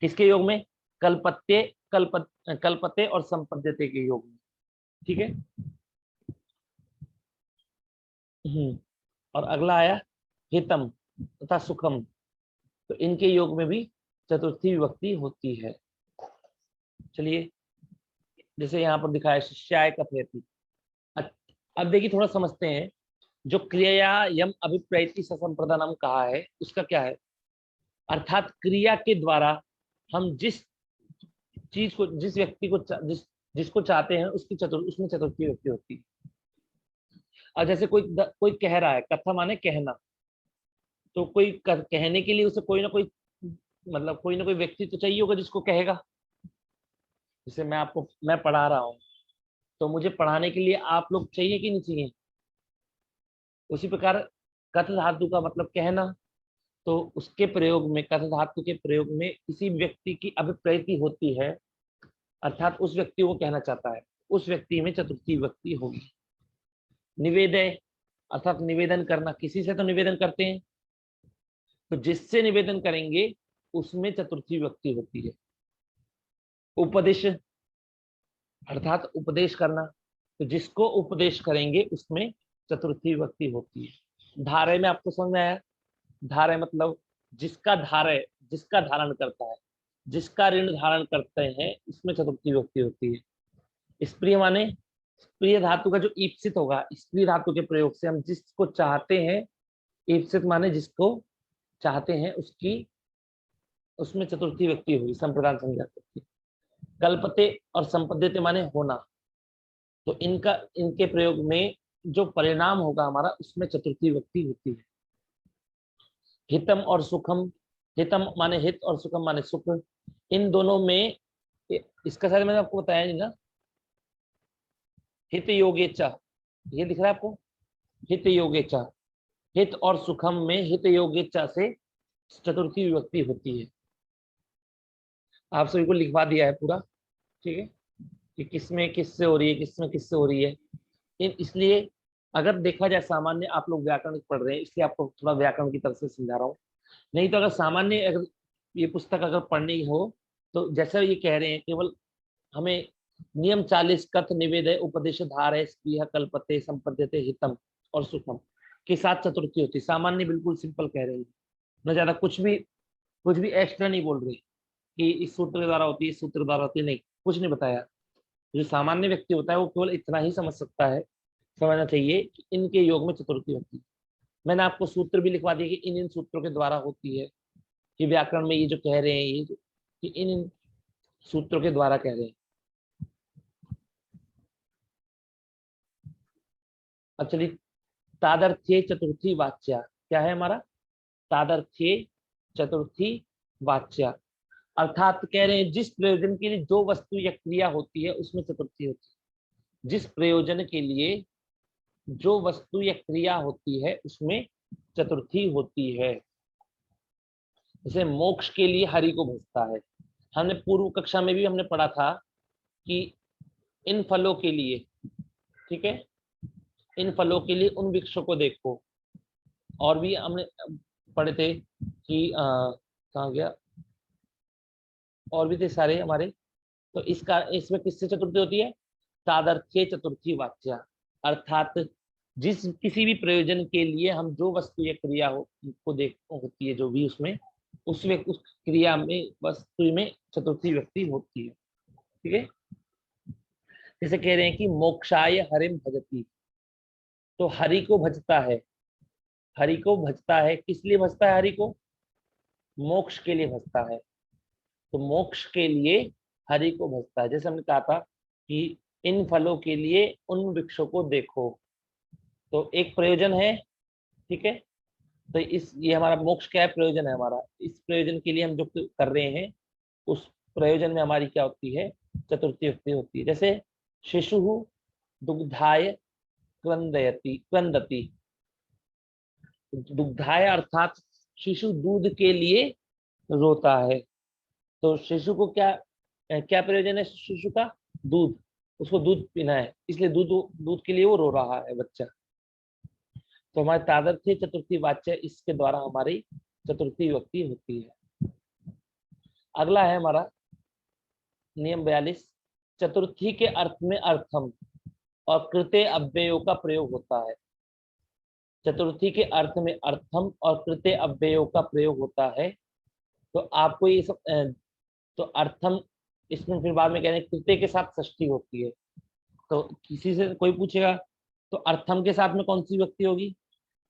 किसके योग में, कल्पते, कल्पते और संपद्यते के योग में, ठीक है। और अगला आया हितम तथा सुखम, तो इनके योग में भी चतुर्थी विभक्ति होती है। चलिए, जैसे यहाँ पर दिखाया शिष्याय कथयति। अब देखिए थोड़ा समझते हैं, जो क्रिया यम अभिप्रैति ससंप्रदानम कहा है उसका क्या है, अर्थात क्रिया के द्वारा हम जिस चीज को, जिस व्यक्ति को, जिसको चाहते हैं उसमें चतुर्थी विभक्ति होती है। और जैसे कोई कह रहा है, कथा माने कहना, तो कोई कहने के लिए उसे कोई ना कोई, मतलब कोई ना कोई व्यक्ति तो चाहिए होगा जिसको कहेगा। जैसे मैं पढ़ा रहा हूँ, तो मुझे पढ़ाने के लिए आप लोग चाहिए कि नहीं चाहिए। उसी प्रकार कथ धातु का मतलब कहना, तो उसके प्रयोग में, कथ धातु के प्रयोग में किसी व्यक्ति की अभिप्रैति होती है, अर्थात उस व्यक्ति को कहना चाहता है, उस व्यक्ति में चतुर्थी विभक्ति होगी। निवेदय अर्थात निवेदन करना, किसी से तो निवेदन करते हैं, तो जिससे निवेदन करेंगे उसमें चतुर्थी विभक्ति होती है। उपदेश अर्थात उपदेश करना, तो जिसको उपदेश करेंगे उसमें चतुर्थी विभक्ति होती है। धारय में आपको समझ में आया, धारय मतलब जिसका धारय, जिसका धारण करता है, जिसका ऋण धारण करते हैं, इसमें चतुर्थी विभक्ति होती है। स्प्रिय माने स्प्रिय धातु का जो ईप्सित होगा, स्प्रिय धातु के प्रयोग से हम जिसको चाहते हैं, ईप्सित माने जिसको चाहते हैं, उसमें चतुर्थी व्यक्ति होगी, संप्रदान संज्ञा होगी। कल्पते और संपद्यते माने होना, तो इनके प्रयोग में जो परिणाम होगा हमारा, उसमें चतुर्थी व्यक्ति होती है। हितम और सुखम, हितम माने हित और सुखम माने सुख, इन दोनों में, इसका शायद मैंने आपको बताया नहीं ना, हित योगेचा, ये दिख रहा है आपको, हित योगेचा, हित और सुखम में हित योगेचा से चतुर्थी विभक्ति होती है। आप सभी को लिखवा दिया है पूरा, ठीक है, कि किसमें किससे हो रही है, किसमें किससे हो रही है। इसलिए अगर देखा जाए सामान्य, आप लोग व्याकरण पढ़ रहे हैं इसलिए आपको थोड़ा व्याकरण की तरफ से समझा रहा हूँ, नहीं तो अगर सामान्य अगर ये पुस्तक अगर पढ़नी हो तो जैसे ये कह रहे हैं, केवल हमें नियम 40 कथ निवेदय उपदेश धारय स्पृह कल्पते संपद्यते हितम और सुखम के साथ चतुर्थी होती है। सामान्य बिल्कुल सिंपल कह रहे हैं, न ज्यादा कुछ भी एक्स्ट्रा नहीं बोल रहे कि इस सूत्र द्वारा होती है, इस सूत्र द्वारा होती है, नहीं, कुछ नहीं बताया। जो सामान्य व्यक्ति होता है वो केवल इतना ही समझ सकता है, समझना चाहिए कि इनके योग में चतुर्थी होती है। मैंने आपको सूत्र भी लिखवा दिया कि इन सूत्रों के द्वारा होती है, कि व्याकरण में ये जो कह रहे हैं ये कि इन सूत्रों के द्वारा कह रहे हैं। अब चलिए, तादर्थ्ये चतुर्थी वाच्या, क्या है हमारा? तादर्थ्ये चतुर्थी वाच्या, अर्थात कह रहे हैं जिस प्रयोजन के लिए जो वस्तु या क्रिया होती है उसमें चतुर्थी होती है। जिस प्रयोजन के लिए जो वस्तु या क्रिया होती है उसमें चतुर्थी होती है। जैसे मोक्ष के लिए हरि को भजता है, हमने पूर्व कक्षा में भी हमने पढ़ा था कि इन फलों के लिए, ठीक है, इन फलों के लिए उन वृक्षों को देखो, और भी हमने पढ़े थे कि कहाँ गया, और भी थे सारे हमारे। तो इसमें किससे चतुर्थी होती है? तादर्थ्ये चतुर्थी वाच्या, अर्थात किसी भी प्रयोजन के लिए हम जो वस्तु या क्रिया होती है, जो भी उसमें उस क्रिया में वस्तु में चतुर्थी व्यक्ति होती है, ठीक है। जैसे कह रहे हैं कि मोक्षाय हरिम भजती, तो हरि को भजता है, हरि को भजता है, किस लिए भजता है? हरि को मोक्ष के लिए भजता है, तो मोक्ष के लिए हरि को भजता है। जैसे हमने कहा था कि इन फलों के लिए उन वृक्षों को देखो, तो एक प्रयोजन है, ठीक है, तो ये हमारा मोक्ष क्या है? प्रयोजन है हमारा। इस प्रयोजन के लिए हम जो कर रहे हैं उस प्रयोजन में हमारी क्या होती है? चतुर्थी व्यक्ति होती है। जैसे शिशु दुग्धाय क्रंदति, दुग्धाय अर्थात शिशु दूध के लिए रोता है, तो शिशु को क्या प्रयोजन है? शिशु का दूध, उसको दूध पीना है, इसलिए दूध के लिए वो रो रहा है बच्चा। तो हमारे तादर्थ्ये चतुर्थी वाच्या, इसके द्वारा हमारी चतुर्थी विभक्ति होती है। अगला है हमारा नियम 42, चतुर्थी के अर्थ में अर्थम और कृते अव्ययों का प्रयोग होता है। चतुर्थी के अर्थ में अर्थम और कृते अव्ययों का प्रयोग होता है, तो आपको ये सब तो अर्थम, इसमें फिर बाद में कह रहे हैं कृते के साथ षष्ठी होती है। तो किसी से कोई पूछेगा तो अर्थम के साथ में कौन सी व्यक्ति होगी?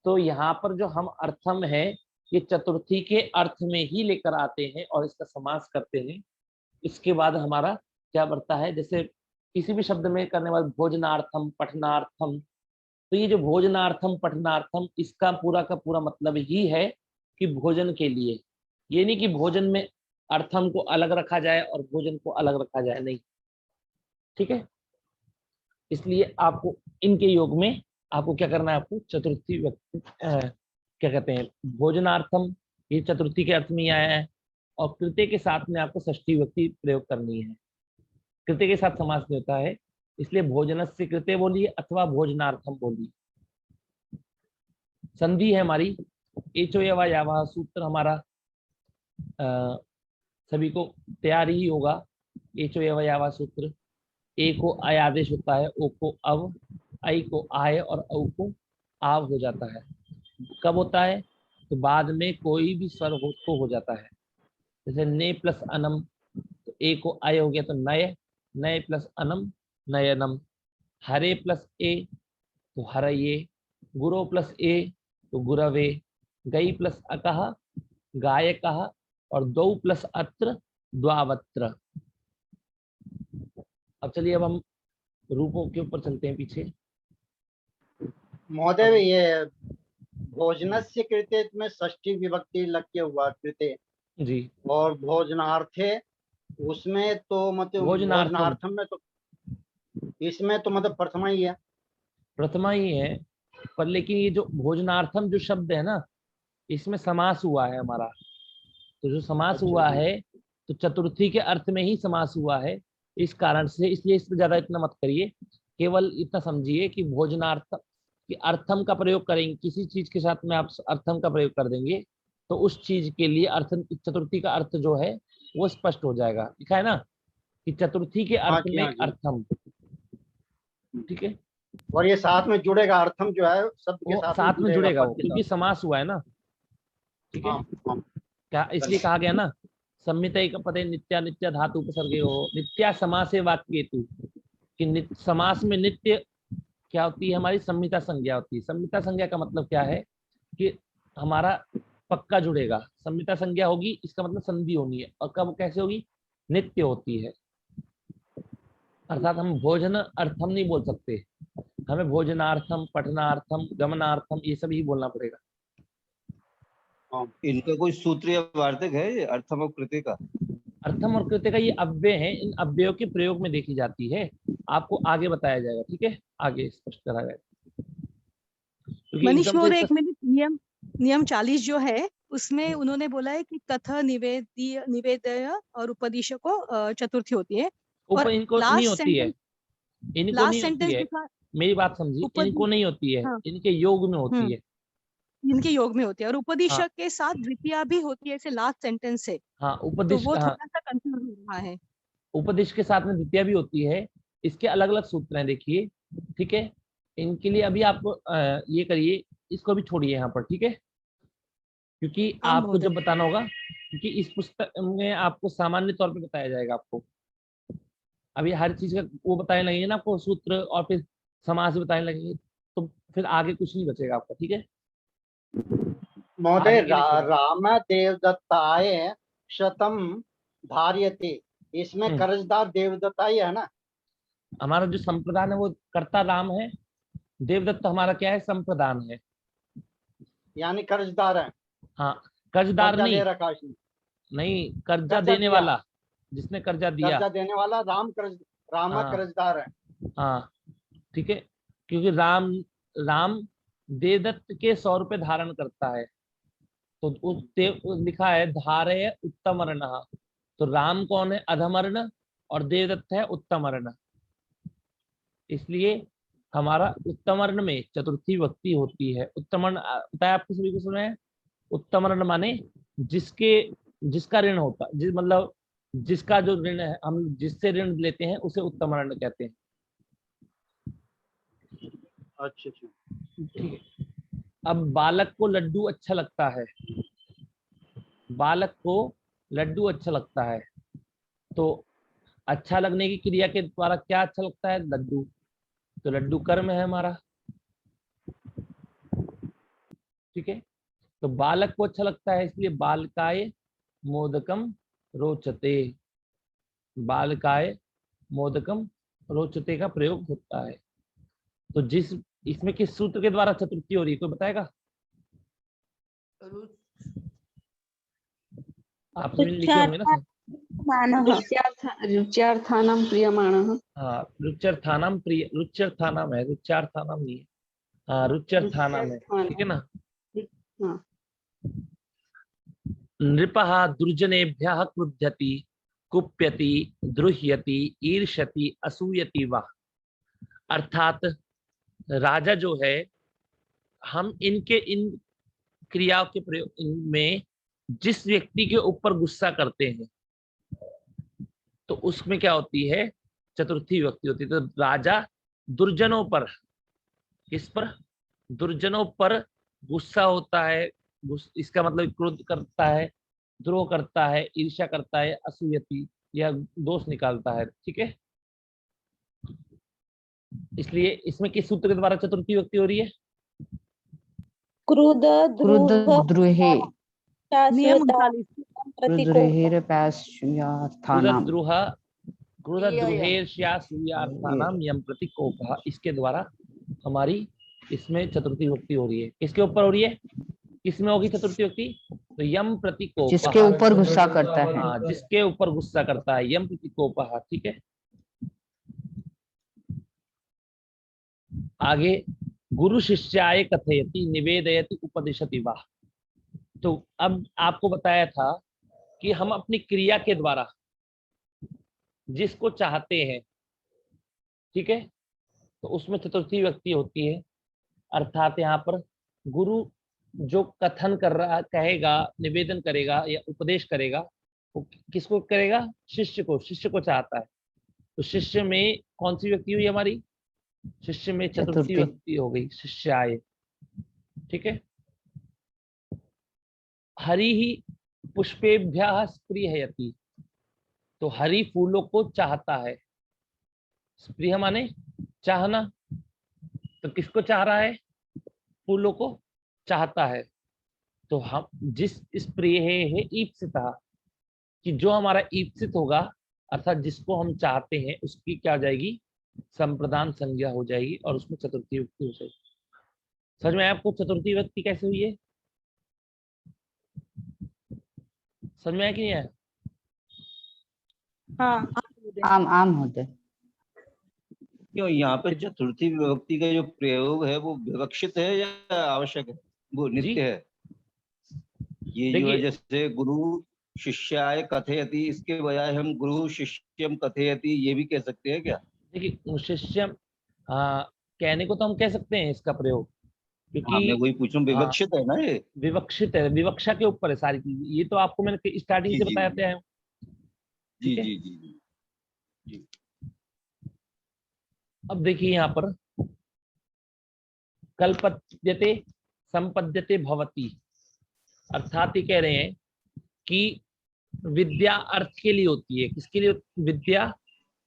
तो यहाँ पर जो हम अर्थम है ये चतुर्थी के अर्थ में ही लेकर आते हैं और इसका समास करते हैं। इसके बाद हमारा क्या बढ़ता है? जैसे किसी भी शब्द में करने वाले भोजनार्थम, पठनार्थम, तो ये जो भोजनार्थम पठनार्थम, इसका पूरा का पूरा मतलब ही है कि भोजन के लिए। ये नहीं कि भोजन में अर्थम को अलग रखा जाए और भोजन को अलग रखा जाए, नहीं, ठीक है। इसलिए आपको इनके योग में आपको क्या करना है? आपको चतुर्थी व्यक्ति क्या कहते हैं? भोजनार्थम, ये चतुर्थी के अर्थ में ही आया है, और कृत्य के साथ में आपको षष्ठी व्यक्ति प्रयोग करनी है। कृत्य के साथ समास नहीं होता है, इसलिए भोजनस्य कृते बोलिए अथवा भोजनार्थम बोलिए। संधि है हमारी एचो यवा यावा, सूत्र हमारा सभी को तैयार ही होगा। एचो यवा यावा सूत्र, ए को आय आदेश होता है, ओ को अव, आई को आय और औ को आव हो जाता है। कब होता है? तो बाद में कोई भी स्वर हो तो हो जाता है। जैसे ने प्लस अनम, तो ए को आय हो गया तो नय, नय प्लस अनम नयनम। हरे प्लस ए तो हरये, गुरो प्लस ए तो गुरवे, गई प्लस अकः गायकः, और दौ प्लस अत्र द्वावत्र। अब चलिए अब हम रूपों के ऊपर चलते हैं पीछे। महोदय ये भोजनस्य कृते में षष्ठी विभक्ति लग के हुआ कृते, जी, और भोजनार्थे उसमें तो मतलब भोजनार्थम। भोजनार्थम में तो इसमें तो मतलब प्रथमा ही है। प्रथमा ही है, पर लेकिन ये जो भोजनार्थम जो शब्द है ना, इसमें समास हुआ है हमारा। तो जो समास अच्छा हुआ जी। है तो चतुर्थी के अर्थ में ही समास हुआ है, इस कारण से, इसलिए इस पर ज्यादा इतना मत करिए, केवल इतना समझिए कि भोजनार्थ कि अर्थम का प्रयोग करेंगे, किसी चीज के साथ में आप अर्थम का प्रयोग कर देंगे तो उस चीज के लिए अर्थ, चतुर्थी का अर्थ जो है वो स्पष्ट हो जाएगा। लिखा है ना कि चतुर्थी के हाँ अर्थ जी, में हाँ जी। अर्थम, ठीक है, और ये साथ में जुड़ेगा, अर्थम जो है शब्द के वो साथ साथ में जुड़ेगा, वो पद के क्योंकि साथ। समास हुआ है ना, ठीक है। हाँ, हाँ। क्या इसलिए कहा गया ना, संमित पदे नित्या नित्या धातु उपसर्गे हो, नित्या समासे वाक्य हेतु, कि समास में नित्य क्या होती है, हमारी संहिता संज्ञा होती है। संहिता संज्ञा का मतलब क्या है कि हमारा पक्का जुड़ेगा, संहिता संज्ञा होगी इसका मतलब संधि होनी है, और कब कैसे होगी, नित्य होती है। अर्थात हम भोजन अर्थम नहीं बोल सकते, हमें भोजनार्थम, पठनार्थम, गमनार्थम ये सब ही बोलना पड़ेगा। इनका कोई सूत्र या वार्तक है ये अर्थम और कृते का? अर्थम और कृत्य का ये अव्यय है, इन अव्ययों के प्रयोग में देखी जाती है, आपको आगे बताया जाएगा, ठीक है, आगे स्पष्ट करा जाएगा। क्योंकि मनीष एकदम से महोदय एक मिनट, नियम 40 जो है उसमें उन्होंने बोला है कि कथ, निवेद्य, निवेदय और उपदिश को चतुर्थी होती है, और इनको नहीं लास्ट होती है, सेंटेंस, इनको नहीं लास्ट होती सेंटेंस है, दिखा मेरी बात समझिए, इनको नहीं होती है, हाँ, इनके योग में होती है। इनके योग में होती है, और उपदिश हाँ, के साथ द्वितीया भी होती है, ऐसे लास्ट सेंटेंस से, हाँ, तो उपदिश, वो हाँ, थोड़ा सा कंफ्यूज हो रहा है। उपदिश के साथ में द्वितीय भी होती है, इसके अलग अलग सूत्र हैं, देखिए, ठीक है। इनके लिए अभी आप ये करिए, इसको भी छोड़िए यहाँ पर, ठीक है, क्योंकि हाँ आपको महोदय। जब बताना होगा, क्योंकि इस पुस्तक में आपको सामान्य तौर पे बताया जाएगा आपको, अभी हर चीज का वो बताने लगेंगे ना आपको सूत्र, और फिर समास बताने लगेंगे, तो फिर आगे कुछ नहीं बचेगा आपका, ठीक है। महोदय आगे के लिए छोड़िए। राम देवदत्ताय शतम धार्यते, इसमें कर्जदार देवदत्ता ही है ना? हमारा जो संप्रदान है वो कर्ता राम है, देवदत्त हमारा क्या है, संप्रदान है, यानी कर्जदार है, हाँ, कर्जदार कर्जा नहीं, ले रखा है इसने। नहीं, कर्जा कर्जा देने दिया, वाला, जिसने कर्जा दिया, कर्जा देने वाला राम हाँ, कर्जदार है। हाँ, ठीक है, क्योंकि राम देवदत्त के 100 रुपए धारण करता है, तो उस लिखा है धारय उत्तमर्ण, तो राम कौन है, अधमर्ण, और देवदत्त है उत्तमर्ण, इसलिए हमारा उत्तमर्ण में चतुर्थी विभक्ति होती है। उत्तमर्ण बताया आपको, सभी को सुना है, उत्तमर्ण माने जिसका ऋण होता, मतलब जिसका जो ऋण है, हम जिससे ऋण लेते हैं उसे उत्तमर्ण कहते हैं। अच्छा, ठीक है, अब बालक को लड्डू अच्छा लगता है, बालक को लड्डू अच्छा लगता है, तो अच्छा लगने की क्रिया के द्वारा क्या अच्छा लगता है, लड्डू, तो लड्डू कर्म है हमारा, ठीक है। तो बालक को अच्छा लगता है, इसलिए बालकाय मोदकम रोचते, बालकाय मोदकम रोचते का प्रयोग होता है। तो इसमें किस सूत्र के द्वारा चतुर्थी हो रही है, कोई बताएगा? आपने लिखे होंगे ना सर? रुच्यार्थानां प्रियमाणः। हाँ, रुच्यर्थानाम प्रिय, रुच्यर्थानाम है, रुच्यार्थानाम नहीं है, हाँ, रुच्यर्थानाम है, ठीक है ना। हाँ। नृपः दुर्जनेभ्यः क्रुध्यति, कुप्यति, द्रुह्यति, ईर्ष्यति, असूयति वा, अर्थात राजा जो है, हम इन क्रियाओं के प्रयोग में जिस व्यक्ति के ऊपर गुस्सा करते हैं तो उसमें क्या होती है, चतुर्थी विभक्ति होती है। तो राजा दुर्जनों पर, किस पर, दुर्जनों पर गुस्सा होता है, इसका मतलब क्रोध करता है, द्रोह करता है, ईर्ष्या करता है, असूयति या दोष निकालता है, ठीक है। इसलिए इसमें किस सूत्र के द्वारा चतुर्थी विभक्ति हो रही है? क्रुद क्रुद्ध द्रुहे नियम 39 क्रुद्रुहिरपाश्यार्थानाम क्रुद्रुहेर्ष्यासूयार्थानाम यम प्रतिकोपः, इसके द्वारा हमारी इसमें चतुर्थी विभक्ति हो रही है। किसके ऊपर हो रही है? किसमें होगी चतुर्थी विभक्ति? तो यम प्रतिकोपः, जिसके ऊपर गुस्सा करता है। हाँ, जिसके ऊपर गुस्सा करता है, यम प्रतिकोपः। ठीक है, आगे गुरु शिष्याय कथयति निवेदयति उपदिशति वा। तो अब आपको बताया था कि हम अपनी क्रिया के द्वारा जिसको चाहते हैं, ठीक है, तो उसमें चतुर्थी विभक्ति होती है। अर्थात यहाँ पर गुरु जो कथन कर रहा कहेगा, निवेदन करेगा या उपदेश करेगा, वो किसको करेगा? शिष्य को। शिष्य को चाहता है, तो शिष्य में कौन सी व्यक्ति हुई हमारी? शिष्य में चतुर्थी विभक्ति हो गई, शिष्याय। ठीक है, हरि ही पुष्पेभ्यः स्पृहयति, तो हरि फूलों को चाहता है। स्पृह माने चाहना, तो किसको चाह रहा है? फूलों को चाहता है। तो हम जिस स्प्रिय है ईप्सिता, कि जो हमारा ईप्सित होगा, अर्थात जिसको हम चाहते हैं, उसकी क्या हो जाएगी? संप्रदान संज्ञा हो जाएगी और उसमें चतुर्थी विभक्ति हो जाएगी। समझ में आपको चतुर्थी विभक्ति कैसे हुई है? समझ में आया कि नहीं आया? आम आम होते। क्यों यहाँ पे चतुर्थी विभक्ति का जो प्रयोग है वो विवक्षित है या आवश्यक है? वो नित्य है? ये जो है जैसे गुरु शिष्याय कथयति, इसके बजाय हम गुरु शिष्यम कथयति ये भी कह सकते हैं क्या? देखिए शिष्यम कहने को तो हम कह सकते हैं इसका प्रयोग, क्योंकि मैं वही पूछ रहा हूँ, विवक्षित है ना ये? विवक्षित है, विवक्षा के ऊपर है सारी चीज। ये तो आपको मैंने स्टार्टिंग से बताया था। जी जी जी जी। अब देखिए यहाँ पर कल्पद्यते संपद्यते भवति, अर्थात ये कह रहे हैं कि विद्या अर्थ के लिए होती है। किसके लिए? विद्या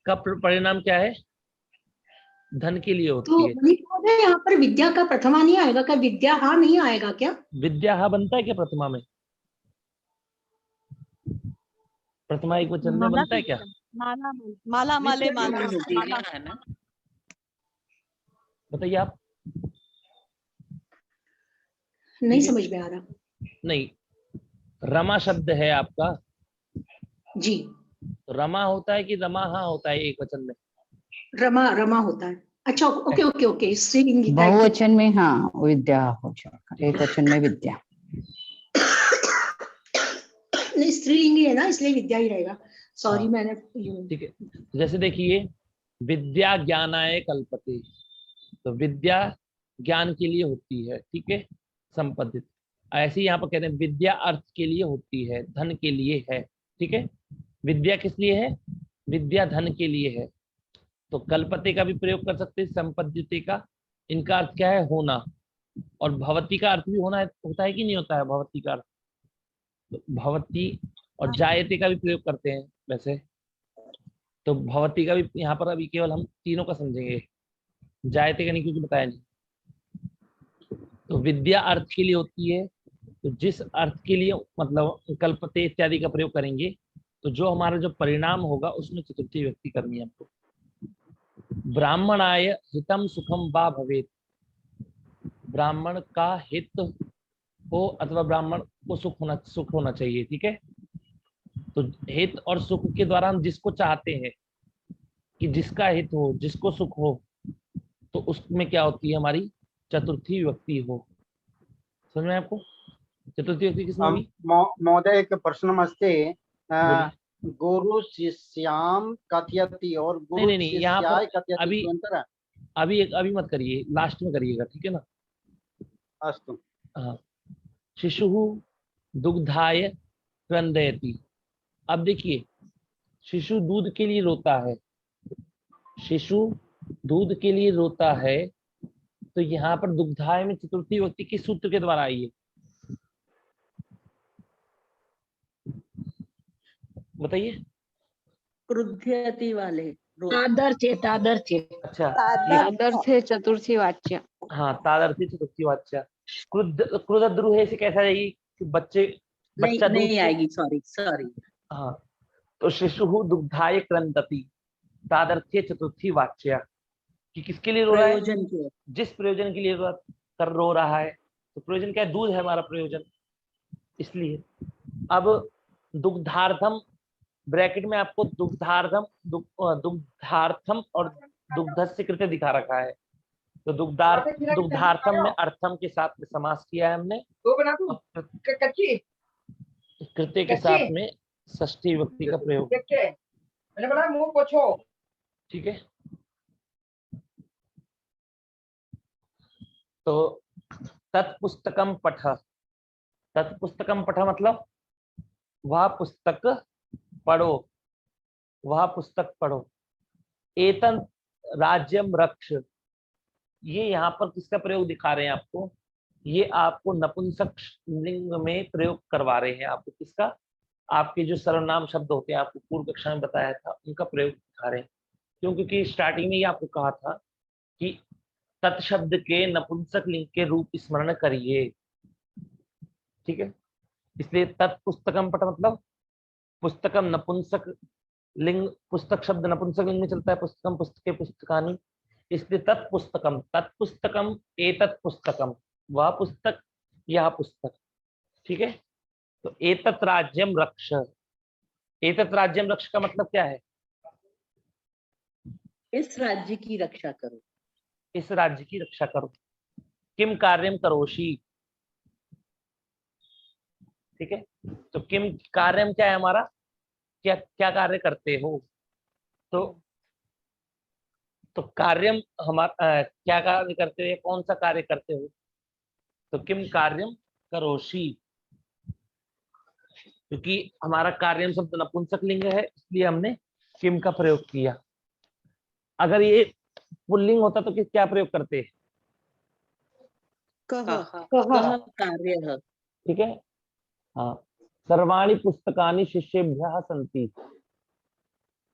का परिणाम क्या है? धन के लिए होती है। तो यहाँ पर विद्या का प्रथमा नहीं आएगा क्या? विद्या हा नहीं आएगा क्या? विद्या हा बनता है क्या प्रथमा में? प्रथमा एक वचन में बनता है क्या? माला माला माले माला, बताइए आप। नहीं समझ में आ रहा। नहीं, रमा शब्द है आपका जी, तो रमा होता है कि रमा होता है एक वचन में? रमा रमा होता है। अच्छा, ओके ओके ओके। स्त्रीलिंगी बहुवचन में हाँ विद्या हो जाएगा, एक वचन में विद्या। नहीं, स्त्रीलिंगी है ना, इसलिए विद्या ही रहेगा। सॉरी, मैंने। ठीक है, जैसे देखिए विद्या ज्ञानाय कल्पते, तो विद्या ज्ञान के लिए होती है। ठीक है, संपदित। ऐसे यहाँ पर कहते हैं विद्या अर्थ के लिए होती है, धन के लिए है। ठीक है, विद्या किस लिए है? विद्या धन के लिए है। तो कल्पते का भी प्रयोग कर सकते हैं, संपद्यते का। इनका अर्थ क्या है? होना। और भवती का अर्थ भी होना होता है कि नहीं होता है? भवती का अर्थ, तो भवती और जायते का भी प्रयोग करते हैं वैसे। तो भवती का भी यहाँ पर अभी केवल हम तीनों का समझेंगे, जायते का नहीं, क्योंकि बताया नहीं। तो विद्या अर्थ के लिए होती है, तो जिस अर्थ के लिए मतलब कल्पते इत्यादि का प्रयोग करेंगे, तो जो हमारा जो परिणाम होगा उसमें चतुर्थी विभक्ति करनी है हमको। ब्राह्मणाय हितम सुखम वा भवेत्, ब्राह्मण का हित हो अथवा ब्राह्मण को सुख होना चाहिए। ठीक है, तो हित और सुख के द्वारा हम जिसको चाहते हैं कि जिसका हित हो, जिसको सुख हो, तो उसमें क्या होती है? हमारी चतुर्थी विभक्ति हो। समझ में आपको? चतुर्थी विभक्ति किसमें होगी? महोदय, एक प्रश्नमस्ति। गुरु शिष्याम कथयति और गुरु शिष्याय कथयति अभी मत करिए, लास्ट में करिएगा। ठीक है ना? अस्तु। हाँ, शिशु दुग्धाय क्रंदयति। अब देखिए, शिशु दूध के लिए रोता है, शिशु दूध के लिए रोता है, तो यहाँ पर दुग्धाय में चतुर्थी विभक्ति किस सूत्र के द्वारा आई है? बताइए। क्रुध्यति वाले। तादर्चे तादर्चे अच्छा, ये तादर्थे चतुर्थी वाच्य। हाँ, तादर्थी चतुर्थी वाच्य। क्रुद्रुहे से कैसा जाएगी कि बच्चे, बच्चा दूध नहीं से- आएगी, सॉरी। हाँ, तो शिशु दुग्धाय क्रंदति, तादर्थी चतुर्थी वाच्य, कि किसके लिए रो रहा है? प्रयोजन के। जिस प्रयोजन के लिए रो रहा है। तो प्रयोजन क्या है? दूध है हमारा प्रयोजन, इसलिए। अब दुग्धार्थम, ब्रैकेट में आपको दुग्धार्थम दुग्धार्थम और दुग्धस्य कृत्य दिखा रखा है। तो दुग्धार्थम में अर्थम के साथ में समास किया है हमने, कृत्य के साथ में षष्ठी विभक्ति का प्रयोग। ठीक है, तो तत्पुस्तकम पठ, तत्पुस्तकम पठ मतलब वह पुस्तक पढ़ो, वह पुस्तक पढ़ो। एतन राज्यम रक्ष, ये यहाँ पर किसका प्रयोग दिखा रहे हैं आपको? ये आपको नपुंसक लिंग में प्रयोग करवा रहे हैं आपको। किसका? आपके जो सर्वनाम शब्द होते हैं, आपको पूर्व कक्षा में बताया था, उनका प्रयोग दिखा रहे हैं। क्यों? क्योंकि स्टार्टिंग में ही आपको कहा था कि तत्शब्द के नपुंसक लिंग के रूप स्मरण करिए। ठीक है, इसलिए तत्पुस्तकम पठ मतलब पुस्तकम नपुंसक लिंग, पुस्तक शब्द नपुंसक लिंग में चलता है, पुस्तकम पुस्तके पुस्तकानि, इसलिए तत्पुस्तकम, तत्पुस्तकम एतत् पुस्तकम, वह पुस्तक, यह पुस्तक। ठीक है, तो एतत् राज्यम रक्ष, एतत् राज्यम रक्ष का मतलब क्या है? इस राज्य की रक्षा करो। इस राज्य की रक्षा करो। किम कार्यम करोषि, ठीक है, तो किम कार्यम क्या है हमारा? क्या क्या कार्य करते हो? तो कार्यम हमारा क्या कार्य करते हो, कौन सा कार्य करते हो? तो किम कार्यम करोषि, क्योंकि हमारा कार्यम शब्द नपुंसक लिंग है, इसलिए हमने किम का प्रयोग किया। अगर ये पुल्लिंग होता तो किस क्या प्रयोग करते? कह कार्य। ठीक है, हाँ, सर्वाणि पुस्तकानि शिष्येभ्यः सन्ति।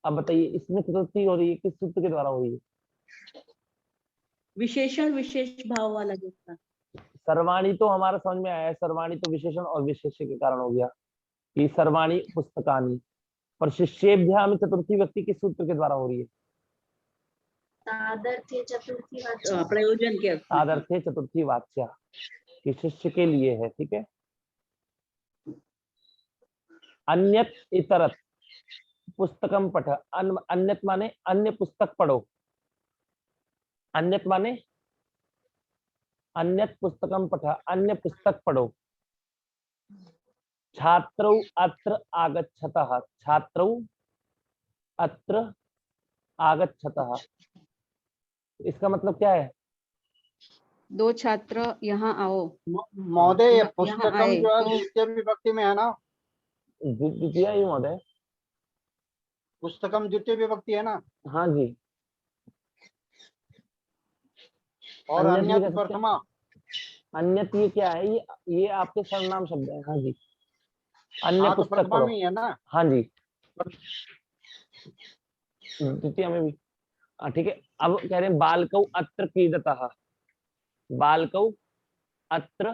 अब बताइए, इसमें चतुर्थी हो रही है, किस सूत्र के द्वारा हो रही है? विशेषण विशेष भाव वाला जो था। सर्वाणी तो हमारा समझ में आया है, सर्वाणी तो विशेषण और विशेष्य के कारण हो गया कि सर्वाणी पुस्तकानि, पर शिष्येभ्यः में चतुर्थी व्यक्ति किस सूत्र के द्वारा हो रही है? तादर्थ्य चतुर्थी वाच्य। प्रयोजन के। तादर्थ्य चतुर्थी वाच्य, कि शिष्य के लिए है। ठीक है, अन्यत इतरत पुस्तकम पठ, अन्यत माने अन्य पुस्तक पढ़ो, अन्यत माने अन्यत पुस्तकम पठ, अन्य पुस्तक पढ़ो। छात्रौ अत्र आगच्छतः, छात्रौ अत्र आगच्छतः, इसका मतलब क्या है? दो छात्र यहाँ आओ। महोदय, यहाँ पुस्तकम आए जो है तो द्वितीय विभक्ति में है ना? द्वितीय ही महोदय। पुस्तकम द्वितीय विभक्ति है ना? हाँ जी। और अन्यत भी अन्यत कह सकते हैं। प्रथमा। अन्यत ये क्या है? ये आपके सर्वनाम शब्द है। हाँ जी, अन्य हाँ, तो पुस्तक प्रथमा पढ़ो। में ही है ना? हाँ जी, द्वितीय में भी। ठीक है, अब कह रहे हैं बालकौ अत्र क्रीडतः, बालकौ अत्र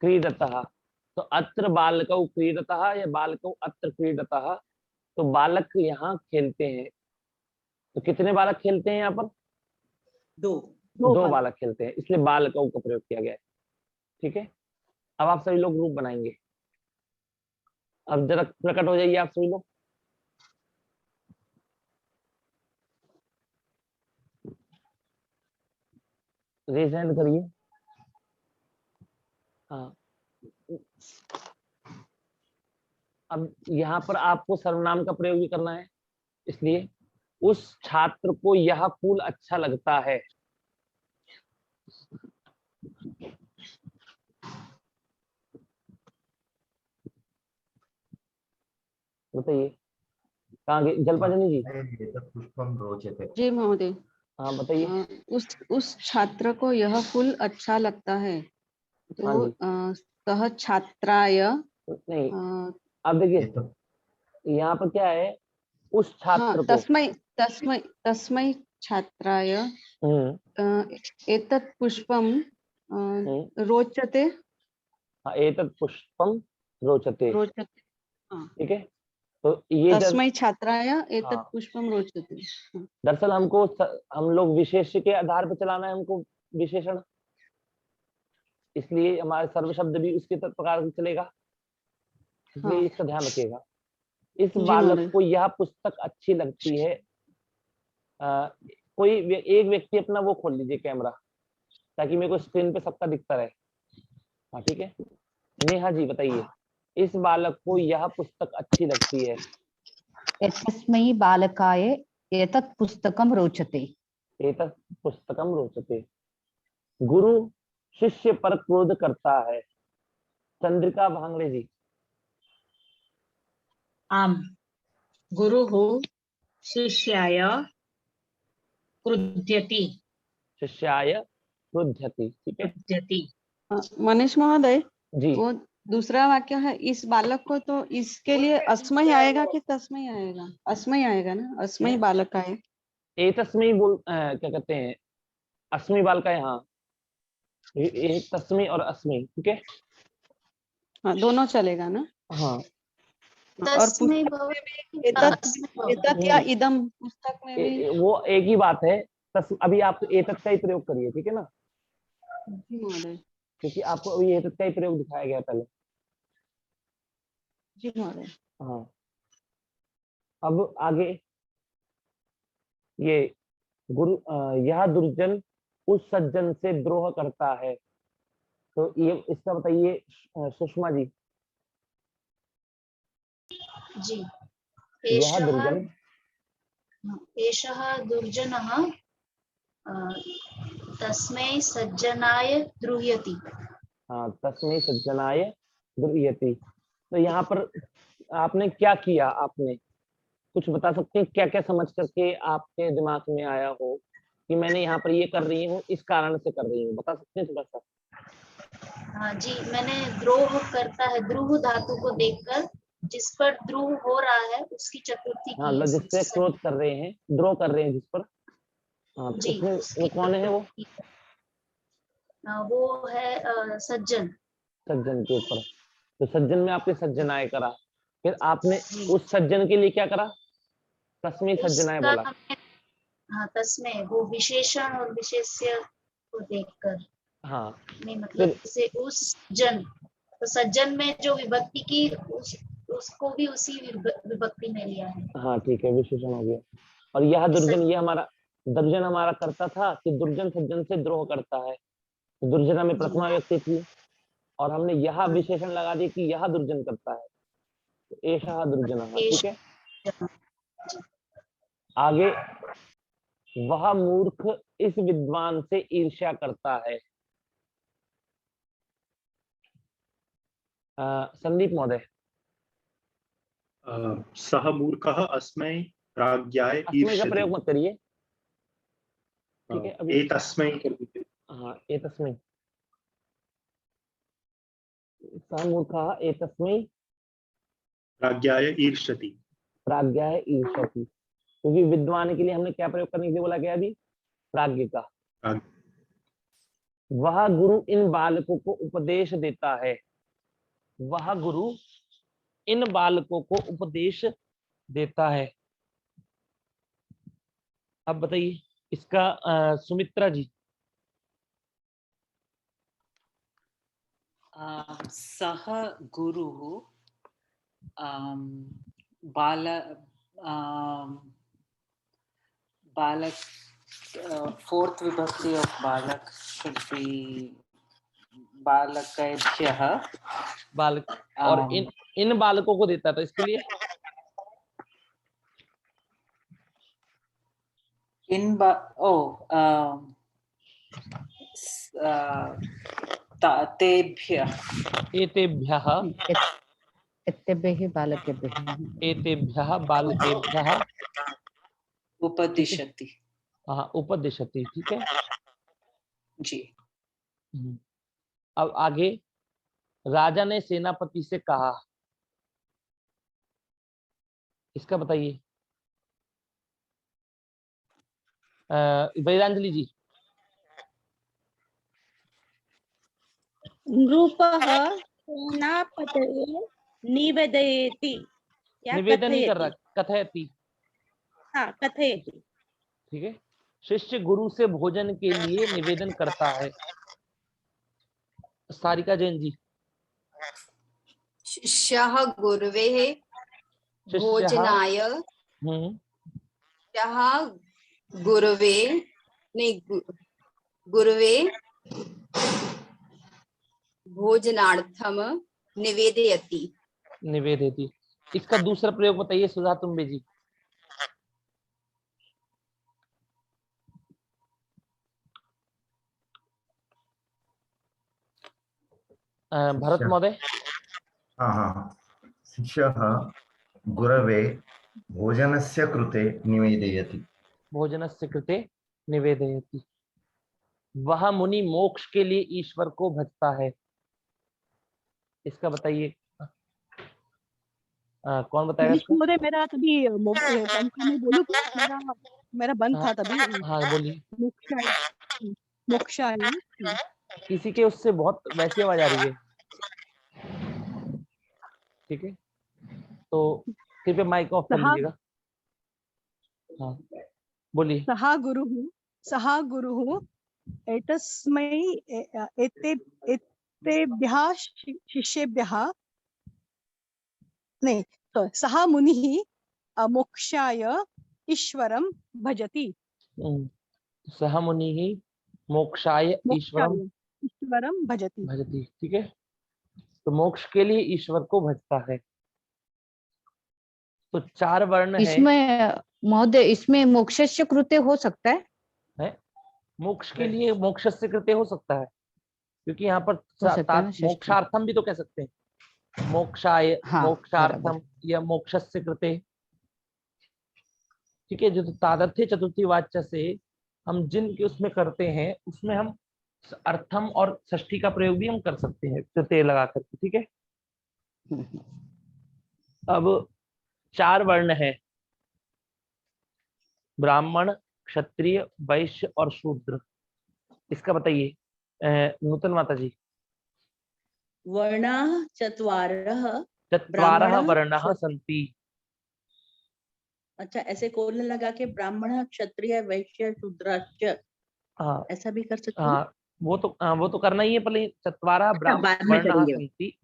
क्रीडतः, तो अत्र बालकौ क्रीडतः या बालकौ अत्र क्रीडतः, तो बालक यहाँ खेलते हैं। तो कितने बालक खेलते हैं यहाँ पर? दो बालक खेलते हैं, इसलिए बालकौ का प्रयोग किया गया है। ठीक है, अब आप सभी लोग रूप बनाएंगे। अब जरा प्रकट हो जाइए आप सभी लोग। रेज हैंड करिए। हाँ, अब यहाँ पर आपको सर्वनाम का प्रयोग भी करना है, इसलिए उस छात्र को यह फूल अच्छा लगता है। बताइए, कहाँ गए जलपाजनी जी? पुष्पम रोचते। जी महोदय। हाँ बताइए। उस छात्र को यह फूल अच्छा लगता है, तो सह छात्राय नहीं, अब देखिए यहाँ पर क्या है, उस छात्र को, तस्मै तस्मै तस्मै छात्राय एतत् पुष्पं रोचते हाँ, एतत् पुष्पम रोचते। रोचते हाँ, ठीक है, तो ये जब तस्मै छात्राय हाँ, एतत् पुष्पं रोचते दरअसल हमको हम लोग विशेष के आधार पर चलाना है हमको विशेषण, इसलिए हमारे सर्व शब्द भी उसके प्रकार से चलेगा, इसलिए हाँ इसका ध्यान रखिएगा। इस जी बालक महोदय को यह पुस्तक अच्छी लगती है। कोई एक व्यक्ति अपना वो खोल लीजिए कैमरा, ताकि मेरे को स्क्रीन पे सबका दिखता रहे। हाँ ठीक है, नेहा जी बताइए, इस बालक को यह पुस्तक अच्छी लगती है। एतस्मै बालकाय एतत् पुस्तकं रोचते। एतत् पुस्तकम रोचते। गुरु शिष्य पर क्रोध करता है। चंद्रिका भांगड़े जी। आम गुरुः शिष्याय क्रुध्यति शिष्याय क्रुध्यति। ठीक है क्रुध्यति। मनीष महोदय जी। वो दूसरा वाक्य है इस बालक को, तो इसके लिए अस्मै आएगा कि तस्मै आएगा? अस्मै आएगा ना, अस्मै बालकाय। एतस्मै क्या कहते हैं, अस्मि बालकाय। हाँ, एक तस्मै और अस्मि। ठीक है हाँ दोनों चलेगा ना। हाँ, और तस्मै पुस्तक भवति, में भी एतत् अस्मै भवति। एतत् या इदम पुस्तक में भी वो एक ही बात है। अभी आप एतत् का ही प्रयोग करिए, ठीक है ना, जी महोदय। क्योंकि आपको अभी एतत् का ही प्रयोग दिखाया गया पहले। जी महोदय। हाँ, अब आगे ये यह दुर्जन उस सज्जन से द्रोह करता है, तो ये इसका बताइए सुषमा जी। जी, यह दुर्जन एषः दुर्जनः तस्मै सज्जनाय द्रुह्यति। हाँ, तस्मै सज्जनाय द्रुह्यति। तो यहाँ पर आपने क्या किया, आपने कुछ बता सकते हैं क्या क्या समझ करके आपके दिमाग में आया हो कि मैंने यहाँ पर ये कर रही हूँ, इस कारण से कर रही हूँ, बता सकते हैं थोड़ा सा? हाँ जी, मैंने द्रोह करता है, द्रुह धातु को देखकर जिस पर द्रोह हो रहा है उसकी चतुर्थी हाँ, की है। जिससे क्रोध कर रहे हैं, द्रोह कर रहे हैं जिस पर। हाँ, तो जी, उसमें वो कौन है? वो है सज्जन। सज्जन के ऊपर। तो सज्जन में आपने सज्जनाय करा, फिर आपने उस सज्जन के लिए क्या करा? तस्मै सज्जनाय उसका बोला। हाँ, तस्मै वो विशेषण और विशेष्य को देखकर। हाँ, नहीं मतलब जैसे उस जन, तो सज्जन में जो विभक्ति की उसको भी उसी विभक्ति में लिया है। हाँ ठीक है, विशेषण हो गया। और यह दुर्जन, ये हमारा दुर्जन हमारा करता था कि दुर्जन सज्जन से द्रोह करता है, तो दुर्जना में प्रथमा व्यक्ति थी और हमने यह विशेषण लगा दिया कि यह दुर्जन करता है, तो एषः दुर्जनः। ठीक है, आगे वह मूर्ख इस विद्वान से ईर्ष्या करता है। संदीप महोदय। सः मूर्खः अस्मै प्राज्ञाय अस्मै का प्रयोग मत करिए, ठीक है? अभी एतस्मै कर दीजिए। हाँ, एतस्मै। सः मूर्खः एतस्मै प्राज्ञाय ईर्ष्यति। प्राज्ञाय ईर्ष्यति, क्योंकि विद्वान के लिए हमने क्या प्रयोग करने के लिए बोला गया अभी? प्राज्ञ का। वह गुरु इन बालकों को उपदेश देता है। वह गुरु इन बालकों को उपदेश देता है। अब बताइए इसका सुमित्रा जी। सः गुरुः बालक fourth vibhakti of balak should be balakayabhyah। बालक और इन बालकों को देता था, इसके लिए तेभ्यः एतेभ्यः एतेभ्यः बालकेभ्यः एतेभ्यः बालकेभ्यः उपदिशति। हाँ, उपदिशति। ठीक है जी। अब आगे, राजा ने सेनापति से कहा, इसका बताइए। वेदांजलि जी। नृपः सेनापतये निवेदयति या निवेदन नहीं कर रहा, कथयति। कथयति। हाँ, कथयति। ठीक है। शिष्य गुरु से भोजन के लिए निवेदन करता है। सारिका जैन जी। शिष्यः गुरवेः भोजनाय शिष्यः गुरवे नहीं गुरवे भोजनार्थम निवेदयति। निवेदयति। इसका दूसरा प्रयोग बताइए सुधा तुम्बे जी। भरत महोदय। शिष्यः गुरवे भोजनस्य कृते निवेदयति। भोजनस्य कृते निवेदयति। वह मुनि मोक्ष के लिए ईश्वर को भजता है। इसका बताइए। कौन बताएगा इसको? महोदय मेरा तभी मैं बोलूं क्या? मेरा बंद था तभी। हाँ बोलिए। मोक्षाय। किसी के उससे बहुत वैसी आवाज आ रही है। ठीक है, तो कृपया माइक ऑफ कर लीजिएगा। हाँ बोलिए। सहा गुरुः एतस्मै एतेभ्यः शिष्येभ्यः नहीं तो सहा मुनिः मोक्षाय ईश्वरं भजति। सह मुनिः मोक्षाय ईश्वरं भजति। ठीक है, तो मोक्ष के लिए ईश्वर को भजता है। तो 4 वर्ण है इसमें महोदय, इसमें मोक्षस्य कृते हो सकता है? मोक्ष के लिए मोक्षस्य कृते हो सकता है, क्योंकि यहाँ पर मोक्षार्थम भी तो कह सकते हैं। मोक्षाय, मोक्षार्थम या मोक्षस्य कृते। ठीक है, जो तादर्थ्य चतुर्थी वाच्य से हम जिन के उसमें करते हैं उसमें हम अर्थम और षष्ठी का प्रयोग भी हम कर सकते हैं कृते लगा करके। ठीक है, अब 4 वर्ण है, ब्राह्मण, क्षत्रिय, वैश्य और शूद्र। इसका बताइए नूतन माता जी। वर्णाः चत्वारः वर्णाः सन्ति। अच्छा, ऐसे कोलन लगा के ब्राह्मण, क्षत्रिय, वैश्य, शूद्राश्च, ऐसा भी कर सकते हैं। हाँ वो तो करना ही है, पहले 4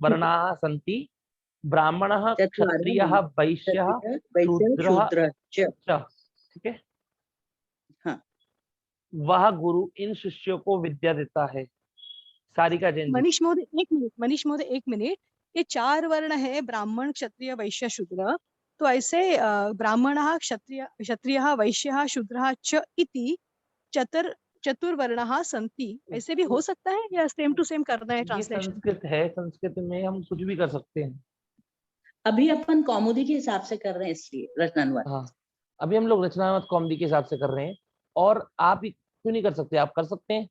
वर्णाः सन्ति ब्राह्मणः, क्षत्रियः, वैश्यः, शूद्रः। ठीक है, हाँ। वह गुरु इन शिष्यों को विद्या देता है। सारिका जैन जी। मनीष महोदय एक मिनट। ये 4 वर्ण है, ब्राह्मण, क्षत्रिय, वैश्य, शूद्र। तो ऐसे ब्राह्मणः, क्षत्रियः, वैश्यः, शूद्रः च इति चतुर्वर्णाः सन्ति, ऐसे भी हो सकता है या सेम टू सेम करना है ट्रांसलेशन? संस्कृत है, संस्कृत में हम कुछ भी कर सकते हैं। अभी अपन कौमुदी के हिसाब से कर रहे हैं, इसलिए रचनानुवाद। हाँ, अभी हम लोग रचनानुवाद कौमुदी के हिसाब से कर रहे हैं। और आप क्यों नहीं कर सकते? आप कर सकते हैं।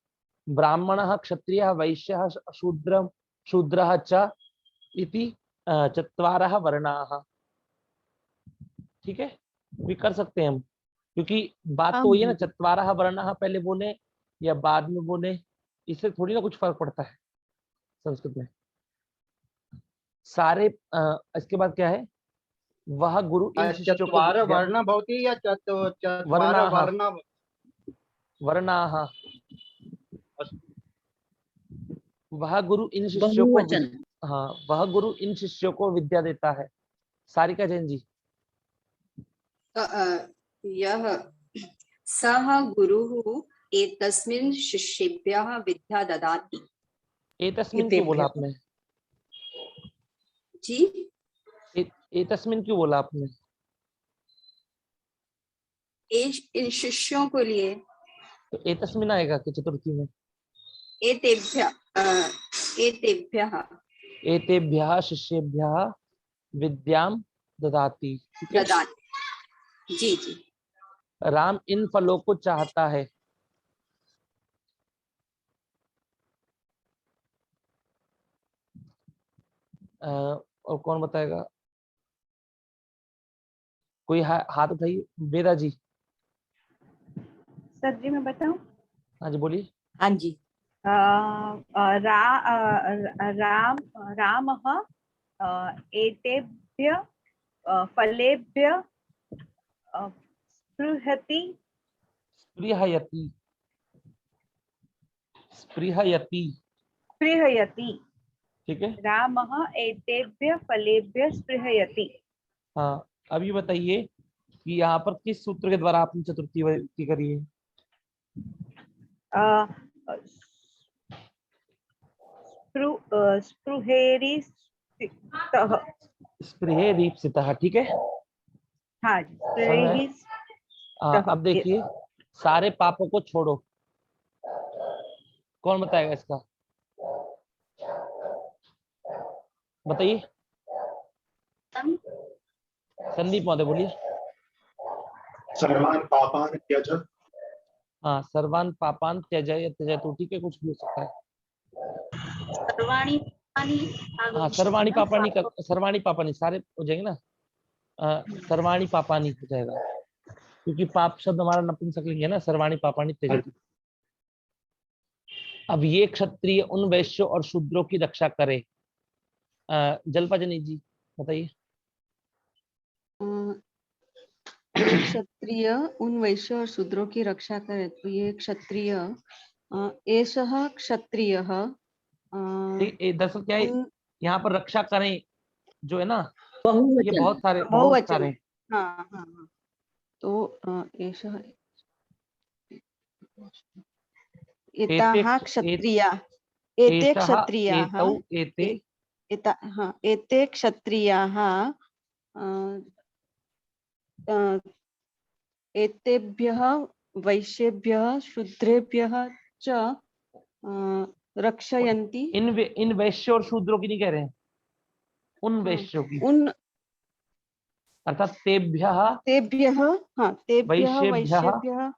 ब्राह्मणः, क्षत्रियः, वैश्यः, शूद्रः च इति 4 वर्णाः। ठीक है, भी कर सकते हैं हम, क्योंकि बात तो वही है ना, 4 वर्णाः पहले बोले या बाद में बोले, इससे थोड़ी ना कुछ फर्क पड़ता है संस्कृत में। सारे इसके बाद क्या है? वह गुरु इन शिष्यों को वर्ण भवति या वर्णाः। वह गुरु इन शिष्यों को वह गुरु इन शिष्यों को विद्या देता है। सारिका जैन जी। यह सः गुरुः एतस्मिन् शिष्येभ्यः विद्या ददाति। एतस्मिन् क्यों बोला आपने जी? एतस्मिन् क्यों बोला आपने? इन शिष्यों को लिए तो एतस्मिन् आएगा कि चतुर्थी में? एतेभ्यः शिष्येभ्यः विद्यां ददाति। जी जी। राम इन फलों को चाहता है। और कौन बताएगा? कोई हाथ उठाइए। वेदा जी। सर जी मैं बताऊं? हाँ जी बोलिए। हाँ जी। रामः एतेभ्य फलेभ्य स्पृहति स्पृहयति, स्पृहयति, स्पृहयति। ठीक है। रामः एतेभ्य फलेभ्य स्पृहयति। हाँ, अब ये बताइए कि यहाँ पर किस सूत्र के द्वारा आपने चतुर्थी विभक्ति करी है? स्पृहेरिस्तः। स्पृहेरीप्सितः, ठीक है। हाँ, अब देखिए, सारे पापों को छोड़ो, कौन बताएगा इसका? बताइए, संदीप महोदय बोलिए। सर्वान् पापान् त्यज। हाँ, सर्वान् पापान् त्यज या त्यजतु, ठीक है, कुछ भी हो सकता है। सर्वाणि पापानि, हाँ, सर्वाणि पापानि, सर्वाणि पापानि सारे हो जाएंगे ना। सर्वाणि पापानि हो जाएगा, क्योंकि पाप शब्द हमारा नपुंसकलिंग है ना, सर्वाणि पापानि त्यजतु। अब ये क्षत्रिय उन वैश्यों और शूद्रों की रक्षा करे। जलपाजनी जी बताइए। क्षत्रिय उन वैश्य और शूद्रों की रक्षा करे, तो ये क्षत्रिय एषः क्षत्रियः। दरअसल क्या है, यहाँ पर रक्षा करें जो है ना, बहुवचन, ये बहुत सारे बहुवचन। हाँ हाँ हाँ, तो एषः एताः क्षत्रिया, एते क्षत्रियाः, एते क्षत्रियाः एतेभ्यः वैश्येभ्यः शूद्रेभ्यः च रक्षयन्ति। इन वैश्य और शूद्रों की नहीं कह रहे हैं, उन वैश्यों की, उन अर्थात तेभ्यः वैश्येभ्यः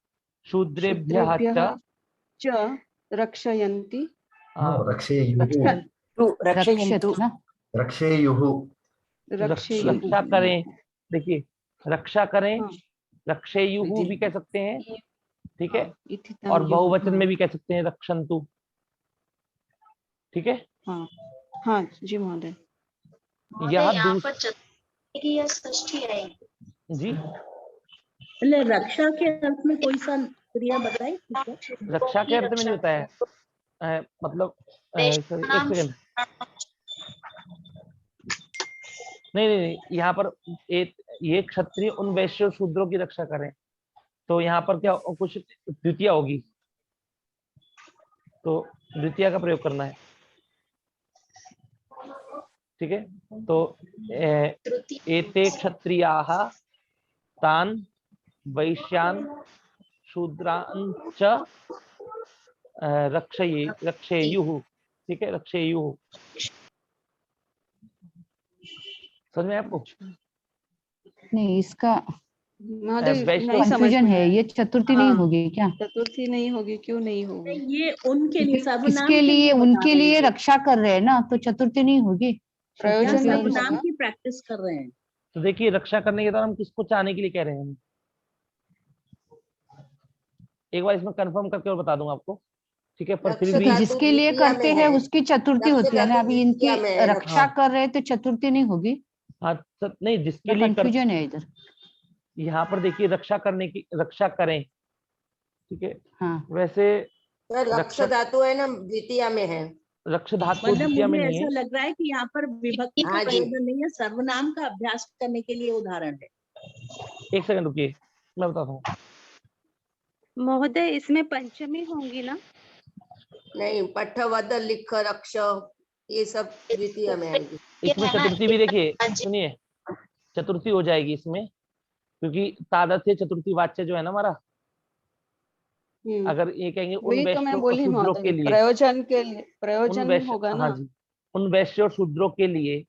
शूद्रेभ्यः च रक्षयन्ति। रक्षा करें, देखिए रक्षा करें, रक्षेयुः भी कह सकते हैं, ठीक है, और बहुवचन में भी कह सकते हैं रक्षन्तु, ठीक है। हाँ हाँ जी महोदय। यहाँ पर चतुर्थी की या षष्ठी आएगी जी? रक्षा के अर्थ में कोई सा क्रिया बताए? रक्षा के अर्थ में नहीं होता है, मतलब एक सेकंड, नहीं, यहाँ पर ये क्षत्रिय उन वैश्य शूद्रों की रक्षा करें, तो यहाँ पर क्या कुछ द्वितीय होगी, तो द्वितीय का प्रयोग करना है, ठीक है। तो एते क्षत्रियाः तान् वैश्यान् शूद्रान् च रक्षेयुः, ठीक है, रक्षेयुः। समझ में आपको? नहीं, इसका कंफ्यूजन है, ये चतुर्थी नहीं होगी क्या? चतुर्थी नहीं होगी, क्यों नहीं होगी? ये उनके लिए किसके लिए? उनके लिए रक्षा कर रहे हैं ना, तो चतुर्थी नहीं होगी, प्रयोजन नहीं होगा। नाम की प्रैक्टिस कर रहे हैं। तो देखिए, रक्षा करने के दौरान हम किसको चाहने के लिए कह रहे हैं? एक बार इसमें कंफर्म करके और बता दूंगा आपको, ठीक है। पर फिर भी जिसके लिए करते हैं उसकी चतुर्थी होती है ना, अभी इनकी रक्षा कर रहे हैं तो चतुर्थी नहीं होगी। हाँ, नहीं, जिसके लिए कंफ्यूजन है इधर। यहाँ पर देखिए, रक्षा करने की, रक्षा करें, ठीक है। हाँ, वैसे रक्षा धातु है ना, द्वितीय में है। रक्षा धातु मतलब द्वितीय में मुझे नहीं है। ऐसा लग रहा है कि यहाँ पर विभक्ति का प्रयोजन नहीं है, सर्वनाम का अभ्यास करने के लिए उदाहरण है। एक सेकंड रुकिए, मैं बताता हूँ। महोदय, इसमें पंचमी होंगी ना? नहीं, पठवद, लिख, रक्ष, ये सब द्वितीय में आएगी। इसमें चतुर्थी भी देखिए, सुनिए, चतुर्थी हो जाएगी इसमें, क्योंकि तादत्य चतुर्थी वाच्य जो है ना हमारा, अगर ये कहेंगे उन वैश्यों और शूद्रों के लिए, प्रयोजन के लिए प्रयोजन होगा ना। हाँ जी, उन वैश्यों और शूद्रों के लिए,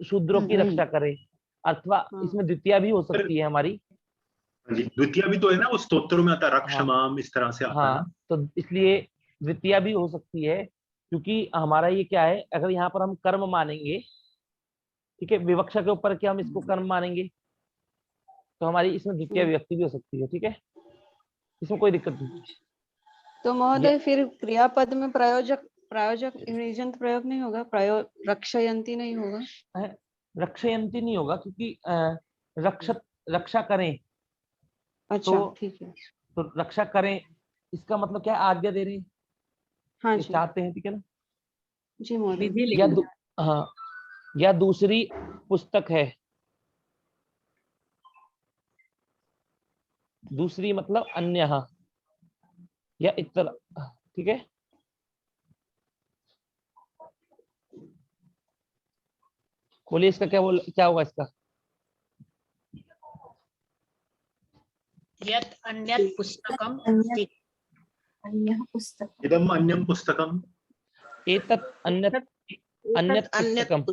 शूद्रों की रक्षा करे, अथवा इसमें द्वितीय भी हो सकती है हमारी। द्वितीय भी तो है ना, उस स्तोत्र में आता है, रक्षमाम, इस तरह से आता है ना। तो इसलिए द्वितीय भी हो सकती है, क्योंकि हमारा ये क्या है, अगर यहाँ पर हम कर्म मानेंगे, ठीक है, विवक्षा के ऊपर क्या हम इसको कर्म मानेंगे, तो हमारी इसमें द्वितीय विभक्ति भी हो सकती है, ठीक है। इसमें कोई दिक्कत नहीं। तो महोदय फिर क्रियापद में प्रायोजक इजंत प्रयोग नहीं होगा, रक्षयंती नहीं होगा, रक्षयंती नहीं होगा क्योंकि रक्षा करें। अच्छा तो ठीक है। तो रक्षा करें इसका मतलब क्या है, आज्ञा दे रहे हैं, हाँ ये जी चाहते हैं, ठीक है ना। जी महोदय। विधि या लिखना। हाँ, या दूसरी पुस्तक है, दूसरी मतलब अन्य या इतर, ठीक है। बोलिए इसका क्या होगा इसका। यत् अन्यत् पुस्तकम् अन्यः पुस्तकम् इदम् अन्यं पुस्तकम् एतत् अन्यत् पुस्तकम्,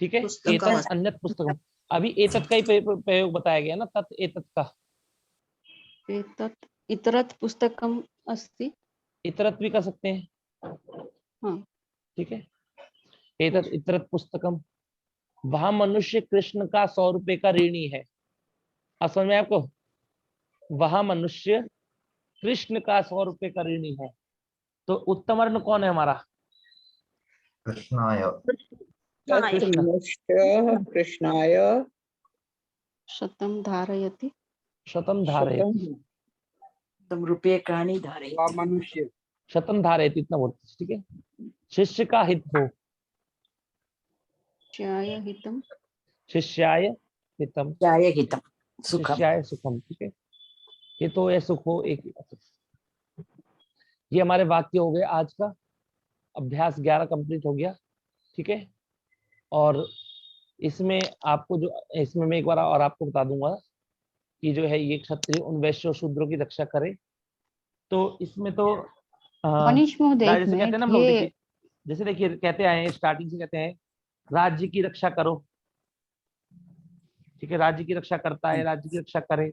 ठीक है। एतत् अन्यत् पुस्तकम्, अभी एतत् का ही प्रयोग बताया गया ना, तत् एतत् का। एतत् इतरत् पुस्तकम् अस्ति, इतरत भी कर सकते हैं, हाँ ठीक है। एतत् इतरत पुस्तकम, वह मनुष्य कृष्ण का 100 रुपए का ऋणी है। अब समझ में आपको, वह मनुष्य कृष्ण का 100 रुपए का ऋणी है। तो उत्तम वर्ण कौन है हमारा, कृष्णाय। कृष्णाय शतं धारयति, शतम धारयति, रूप्यकाणि धारयति, मनुष्य शतम धारयति, इतना बोलते, ठीक है। शिष्य का हित हो, शिष्याय हितम, शिष्याय हितम, शिष्याय हितम सुखम, शिष्याय सुखम, ठीक है। हितो या सुख हो, एक। ये हमारे वाक्य हो गए आज का। अभ्यास 11 कंप्लीट हो गया, ठीक है। और इसमें आपको इसमें मैं एक बार और आपको बता दूंगा कि जो है ये क्षत्रिय उन वैश्य और शूद्रों की रक्षा करे। तो इसमें तो मनीष महोदय एक जैसे कहते हैं ना हम मिनट, लोग, ये देखिए जैसे देखिए कहते आए हैं, स्टार्टिंग से कहते हैं राज्य की रक्षा करो, ठीक है। राज्य की रक्षा करता है, राज्य की रक्षा करे,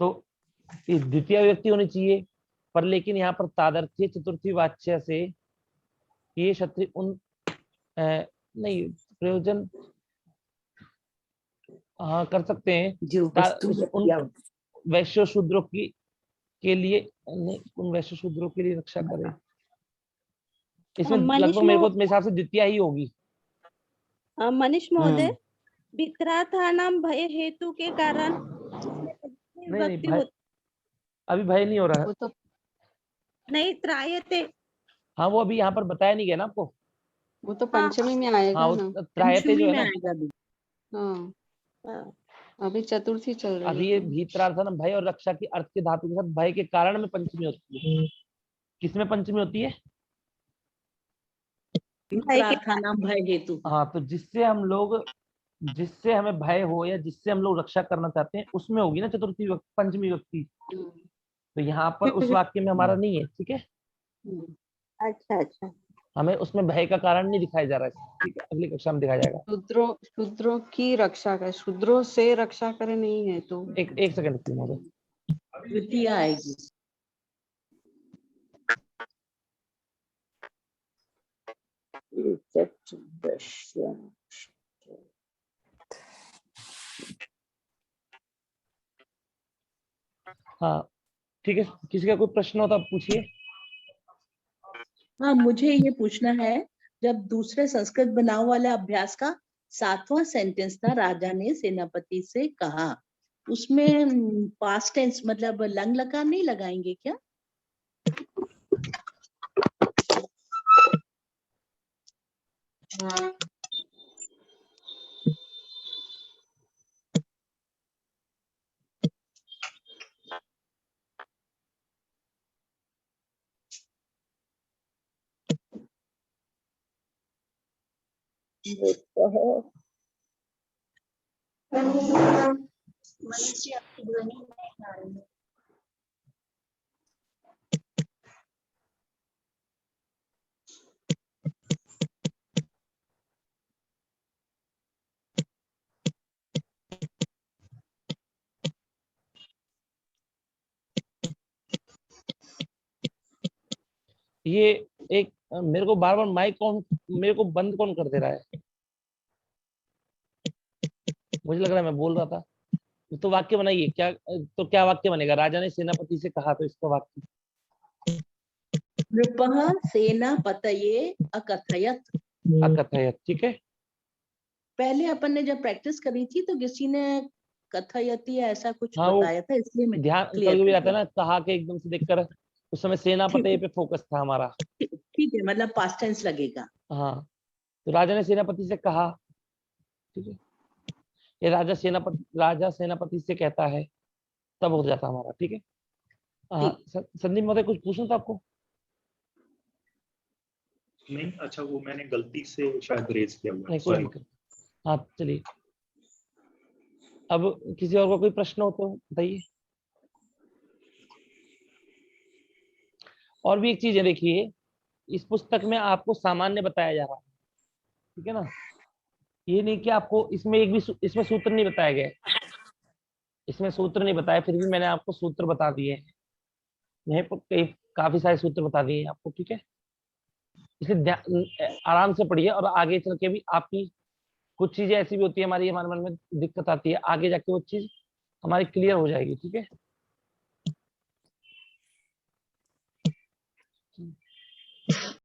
तो द्वितीय व्यक्ति होनी चाहिए। पर लेकिन यहाँ पर तादर्थ्य चतुर्थी वाच्य से ये क्षत्रिय उन नहीं प्रयोजन हाँ कर सकते हैं, जो वस्तु उन वैश्य शूद्रों की के लिए नहीं, उन वैश्य शूद्रों के लिए रक्षा करें। इसमें लगभग मेरे हिसाब से द्वितीय ही होगी। मनीष महोदय, विक्रांतानां भय हेतु के कारण नहीं भय, अभी भय नहीं हो रहा है, तो नहीं त्रायते, हाँ वो अभी यहाँ पर बताया नहीं गया ना आपको, वो तो पंचमी में आएगा हाँ ना, त्रायते जो है ना, हाँ अभी चतुर्थी चल रही है। अभी ये भीतरार्थन भय और रक्षा की अर्थ के धातु के साथ भय के कारण में पंचमी होती है। किसमें पंचमी होती है, भय हेतु। हाँ, तो जिससे हमें भय हो या जिससे हम लोग रक्षा करना चाहते हैं उसमें होगी ना चतुर्थी पंचमी व्यक्ति। तो यहाँ पर उस वाक्य में हमारा नहीं है, ठीक है। अच्छा अच्छा, हमें उसमें भय का कारण नहीं दिखाया जा रहा है, ठीक है। अगली कक्षा में दिखाया जाएगा। शूद्रों की रक्षा करे, शूद्रों से रक्षा करे नहीं है तो एक सेकंड द्वितीय आएगी। हाँ ठीक है, किसी का कोई प्रश्न हो तो आप पूछिए। हाँ मुझे ये पूछना है, जब दूसरे संस्कृत बनाव वाले अभ्यास का 7वां सेंटेंस था, राजा ने सेनापति से कहा, उसमें पास्ट टेंस मतलब लंग लकार नहीं लगाएंगे क्या? ये एक मेरे को बार बार माइक मेरे को बंद कौन कर दे रहा है, मुझे लग रहा है मैं बोल रहा था। तो वाक्य बनाइए क्या, तो क्या वाक्य बनेगा? राजा ने सेनापति से कहा, तो इसका वाक्य नृपः सेनापतये अकथयत। अकथयत, ठीक है। पहले अपन ने जब प्रैक्टिस करी थी तो किसी ने कथयति ऐसा कुछ हाँ, वो बताया था, इसलिए मैं ध्यान क्लियर कभी भी कर आता है दिया। ना, कहा के एकदम से देखकर, उस समय सेनापति पे फोकस था हमारा। ठीक है, मतलब पास्ट टेंस लगेगा। हाँ, तो राजा ने सेनापति से कहा, ठीक है। ये राजा सेनापति से कहता है, तब हो जाता हमारा, ठीक है। हाँ, संदीप महोदय कुछ पूछना था आपको? नहीं, अच्छा वो मैंने गलती से शायद रेज किया हुआ है, नहीं, कोई सॉरी। नहीं। हाँ, चलिए, अब किसी और को कोई प्रश्न हो तो बताइए। और भी एक चीज है, देखिए, इस पुस्तक में आपको सामान्य बताया जा रहा है, ठीक है ना। ये नहीं कि आपको इसमें इसमें सूत्र नहीं बताया गया, इसमें सूत्र नहीं बताया, फिर भी मैंने आपको सूत्र बता दिए हैं, यहीं पर काफी सारे सूत्र बता दिए हैं आपको, ठीक है। इसलिए आराम से पढ़िए, और आगे चल के भी आपकी कुछ चीजें ऐसी भी होती है, हमारे मन में दिक्कत आती है, आगे जाके वो चीज हमारी क्लियर हो जाएगी, ठीक है।